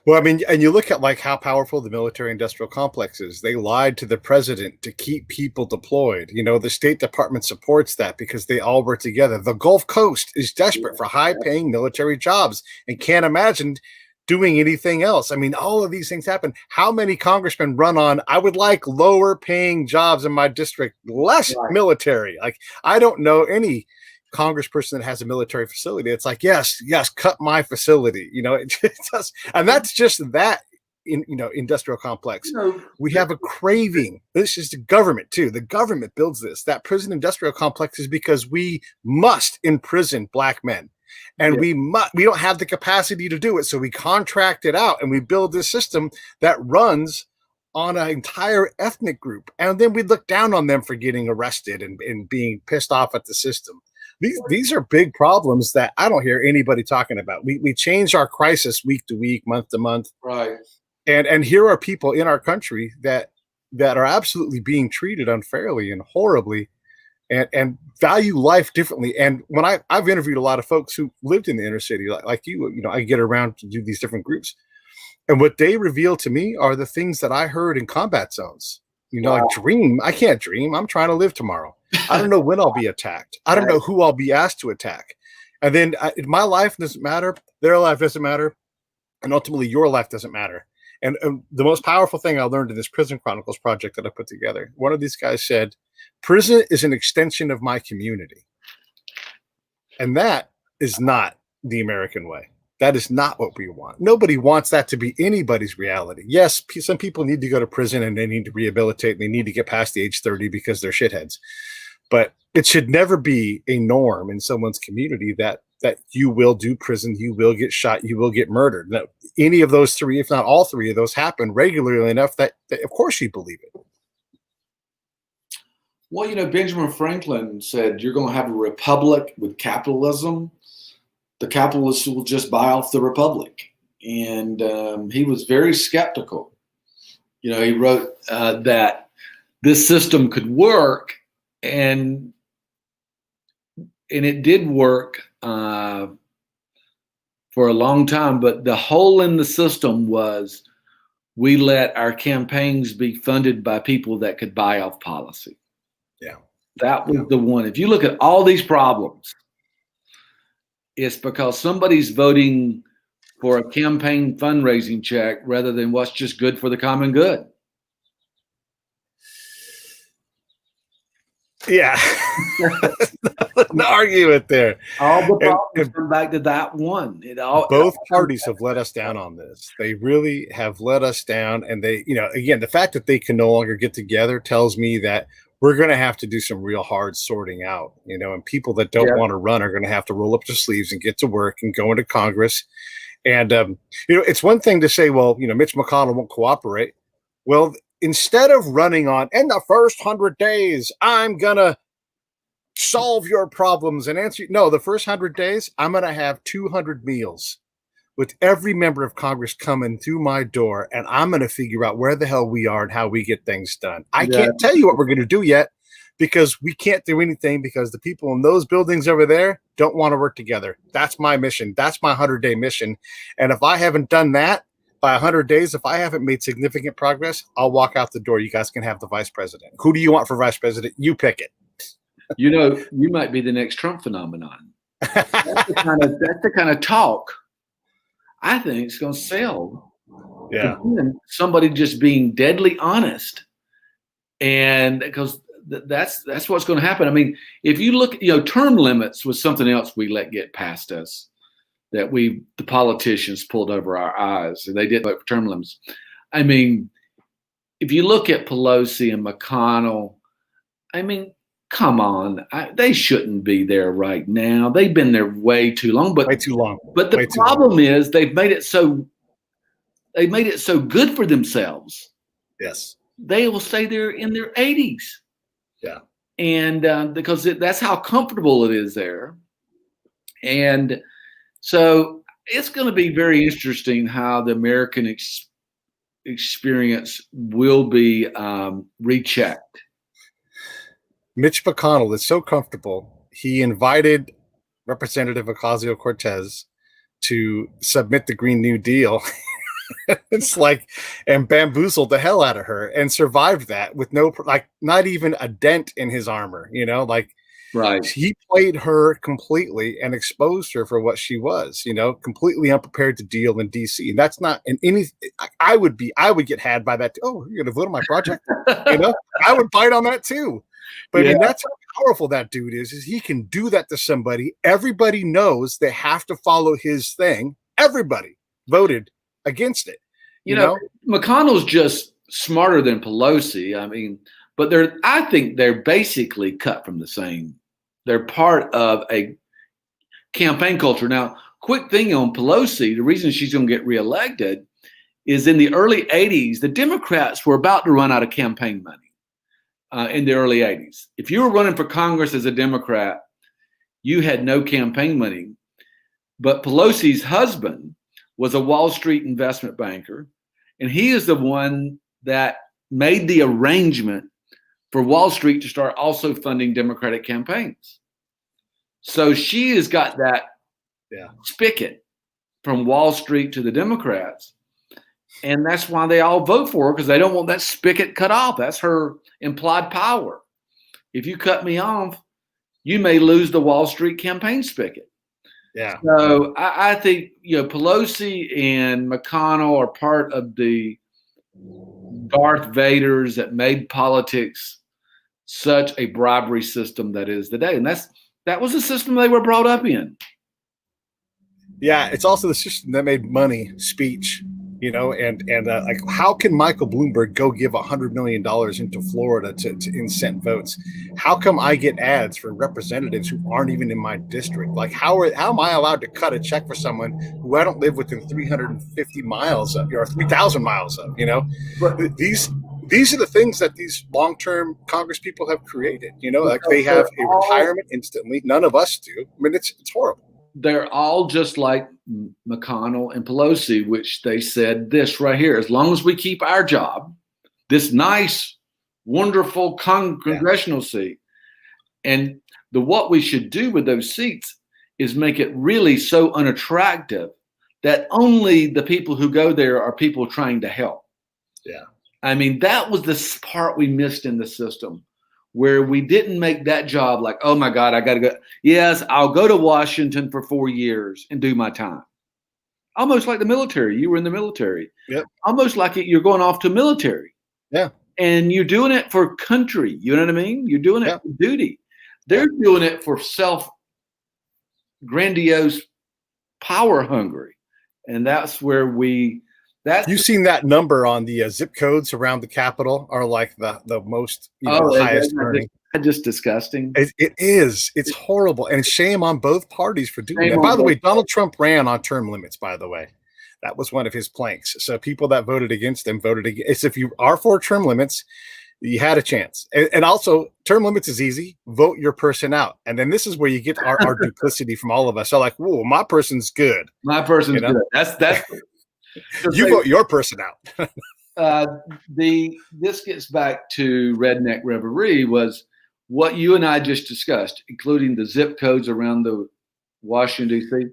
Well, I mean, and you look at how powerful the military-industrial complex is. They lied to the president to keep people deployed. The State Department supports that because they all work together. The Gulf Coast is desperate for high-paying military jobs and can't imagine doing anything else. I mean, all of these things happen. How many congressmen run on, I would like lower paying jobs in my district, less military? I don't know any congressperson that has a military facility. It's yes, cut my facility. It does. And that's just that industrial complex. We have a craving. This is the government too. The government builds this. That prison industrial complex is because we must imprison Black men. And we don't have the capacity to do it. So we contract it out and we build this system that runs on an entire ethnic group. And then we look down on them for getting arrested and being pissed off at the system. These are big problems that I don't hear anybody talking about. We change our crisis week to week, month to month. Right. And here are people in our country that are absolutely being treated unfairly and horribly. and value life differently. And when I've interviewed a lot of folks who lived in the inner city, like you, I get around to do these different groups. And what they reveal to me are the things that I heard in combat zones. Wow. Like dream. I can't dream. I'm trying to live tomorrow. I don't know when I'll be attacked. I don't know who I'll be asked to attack. And then my life doesn't matter. Their life doesn't matter. And ultimately, your life doesn't matter. And the most powerful thing I learned in this Prison Chronicles project that I put together, one of these guys said, prison is an extension of my community. And that is not the American way. That is not what we want. Nobody wants that to be anybody's reality. Yes, some people need to go to prison and they need to rehabilitate and they need to get past the age 30 because they're shitheads. But it should never be a norm in someone's community that you will do prison, you will get shot, you will get murdered. Now, any of those three, if not all three of those, happen regularly enough that of course you believe it. Well, Benjamin Franklin said, you're going to have a republic with capitalism. The capitalists will just buy off the republic. And he was very skeptical. He wrote that this system could work, and it did work for a long time. But the hole in the system was we let our campaigns be funded by people that could buy off policy. Yeah. That was the one. If you look at all these problems, it's because somebody's voting for a campaign fundraising check rather than what's just good for the common good. Yeah. Nothing to argue with there. All the problems come back to that one. Both parties have let us down on this. They really have let us down. And they, again, the fact that they can no longer get together tells me that we're going to have to do some real hard sorting out, and people that don't want to run are going to have to roll up their sleeves and get to work and go into Congress. And, it's one thing to say, well, Mitch McConnell won't cooperate. Well, instead of running on, in the first 100 days, I'm going to solve your problems and answer. No, the first 100 days, I'm going to have 200 meals with every member of Congress coming through my door, and I'm going to figure out where the hell we are and how we get things done. I can't tell you what we're going to do yet because we can't do anything because the people in those buildings over there don't want to work together. That's my mission. That's my 100-day mission. And if I haven't done that by 100 days, if I haven't made significant progress, I'll walk out the door. You guys can have the vice president. Who do you want for vice president? You pick it. You might be the next Trump phenomenon. That's the kind of talk I think it's going to sell. Yeah. Somebody just being deadly honest. And because that's what's going to happen. I mean, if you look, term limits was something else we let get past us, that the politicians pulled over our eyes, and they didn't vote for term limits. I mean, if you look at Pelosi and McConnell, I mean, come on, they shouldn't be there right now. They've been there way too long. But way too long. But the problem is they've made it so good for themselves. Yes, they will stay there in their 80s. Yeah, and because that's how comfortable it is there, and so it's going to be very interesting how the American experience will be rechecked. Mitch McConnell is so comfortable. He invited Representative Ocasio-Cortez to submit the Green New Deal. It's like, and bamboozled the hell out of her and survived that with not even a dent in his armor, right. He played her completely and exposed her for what she was, completely unprepared to deal in DC. And that's not in any, I would get had by that. Oh, you're going to vote on my project? I would bite on that too. But I mean, that's how powerful that dude is he can do that to somebody. Everybody knows they have to follow his thing. Everybody voted against it. You know, McConnell's just smarter than Pelosi. I mean, but I think they're basically cut from the same. They're part of a campaign culture. Now, quick thing on Pelosi, the reason she's going to get reelected is in the early 80s, the Democrats were about to run out of campaign money. In the early 80s. If you were running for Congress as a Democrat, you had no campaign money. But Pelosi's husband was a Wall Street investment banker, and he is the one that made the arrangement for Wall Street to start also funding Democratic campaigns. So she has got that spigot from Wall Street to the Democrats. And that's why they all vote for her, because they don't want that spigot cut off. That's her implied power. If you cut me off, you may lose the Wall Street campaign spigot. Yeah. So I think, Pelosi and McConnell are part of the Darth Vaders that made politics such a bribery system that is today. And that was the system they were brought up in. Yeah, it's also the system that made money speech, and like, how can Michael Bloomberg go give $100 million into Florida to incent votes? How come I get ads for representatives who aren't even in my district? Like, how am I allowed to cut a check for someone who I don't live within 350 miles of, or 3,000 miles of? But these are the things that these long-term Congress people have created. Like, they have a retirement instantly. None of us do. I mean, it's horrible. They're all just like McConnell and Pelosi, which they said this right here: as long as we keep our job, this nice, wonderful congressional seat, and what we should do with those seats is make it really so unattractive that only the people who go there are people trying to help. Yeah. I mean, that was the part we missed in the system, where we didn't make that job like, oh my God, I got to go. Yes, I'll go to Washington for 4 years and do my time. Almost like the military. You were in the military. Yep. Almost like you're going off to military. Yeah. And you're doing it for country. You know what I mean? You're doing it for duty. They're doing it for grandiose, power hungry. And that's where you've seen that number on the zip codes around the Capitol are like the most highest earning. Just disgusting. It is. It's horrible, and shame on both parties for doing that. By the way, Donald Trump ran on term limits. By the way, that was one of his planks. So people that voted against him voted against. If you are for term limits, you had a chance. And also, term limits is easy. Vote your person out, and then this is where you get our duplicity from all of us. So like, whoa, my person's good. My person's good. That's. You vote your person out. This gets back to Redneck Reverie, was what you and I just discussed, including the zip codes around the Washington, D.C.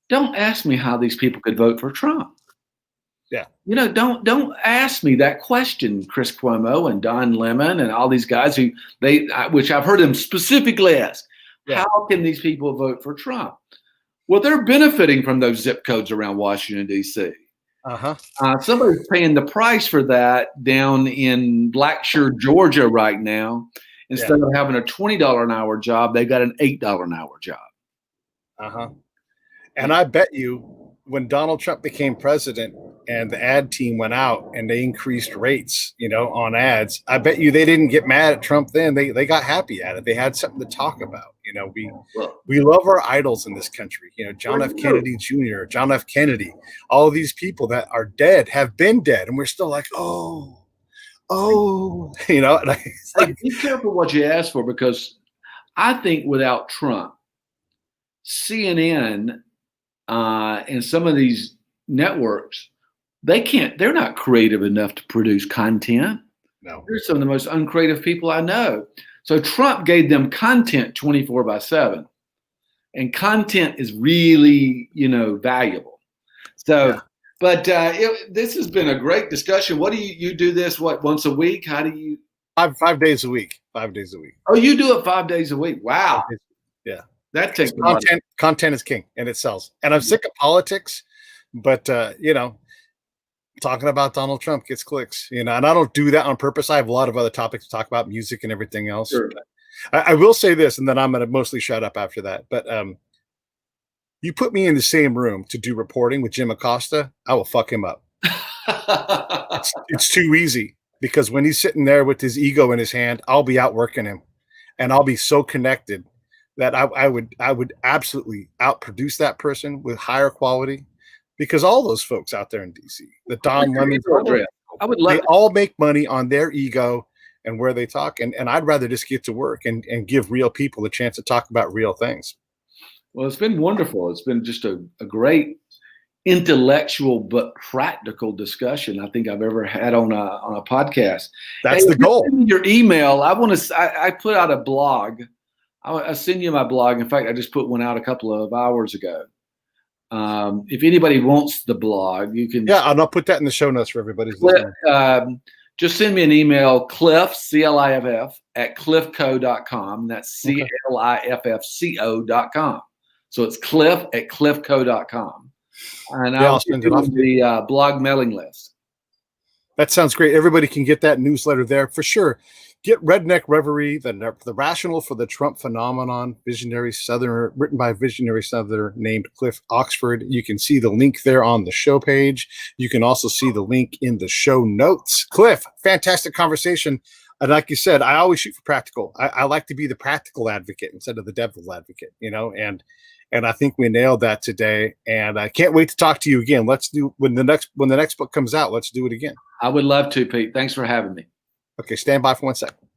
Don't ask me how these people could vote for Trump. Yeah. Don't ask me that question, Chris Cuomo and Don Lemon and all these guys which I've heard them specifically ask, how can these people vote for Trump? Well, they're benefiting from those zip codes around Washington, D.C. Somebody's paying the price for that down in Blackshear, Georgia right now. Instead of having a $20 an hour job, they got an $8 an hour job. And I bet you when Donald Trump became president and the ad team went out and they increased rates, on ads, I bet you they didn't get mad at Trump then. They got happy at it. They had something to talk about. We love our idols in this country. John F. Kennedy Jr., John F. Kennedy, all of these people that are dead have been dead. And we're still like, Be careful what you ask for, because I think without Trump, CNN and some of these networks, they're not creative enough to produce content. No. They're some of the most uncreative people I know. So Trump gave them content 24/7, and content is really, valuable. So, but this has been a great discussion. What do you do this? Once a week? How do you? 5 days a week. 5 days a week. Oh, you do it 5 days a week. Wow. Yeah. That takes content. Content is king, and it sells. And I'm sick of politics, but talking about Donald Trump gets clicks, and I don't do that on purpose. I have a lot of other topics to talk about, music and everything else. Sure. I will say this, and then I'm going to mostly shut up after that. But you put me in the same room to do reporting with Jim Acosta, I will fuck him up. It's too easy, because when he's sitting there with his ego in his hand, I'll be outworking him, and I'll be so connected that I would absolutely outproduce that person with higher quality. Because all those folks out there in DC, the Don Lemons, they all make money on their ego and where they talk. And I'd rather just get to work and give real people a chance to talk about real things. Well, it's been wonderful. It's been just a great intellectual but practical discussion I think I've ever had on a podcast. That's the goal. Your email. I put out a blog. I'll send you my blog. In fact, I just put one out a couple of hours ago. If anybody wants the blog, you can. Yeah, and I'll put that in the show notes for everybody. Just send me an email, Cliff, C-L-I-F-F, at cliffco.com. That's CLIFFCO.com. So it's Cliff at cliffco.com. And I'll send it off the blog mailing list. That sounds great. Everybody can get that newsletter there for sure. Get Redneck Reverie, the rationale for the Trump phenomenon, visionary Southerner, written by a visionary Southerner named Cliff Oxford. You can see the link there on the show page. You can also see the link in the show notes. Cliff, fantastic conversation. And like you said, I always shoot for practical. I like to be the practical advocate instead of the devil advocate, and I think we nailed that today. And I can't wait to talk to you again. Let's do when the next book comes out. Let's do it again. I would love to, Pete. Thanks for having me. Okay, stand by for 1 second.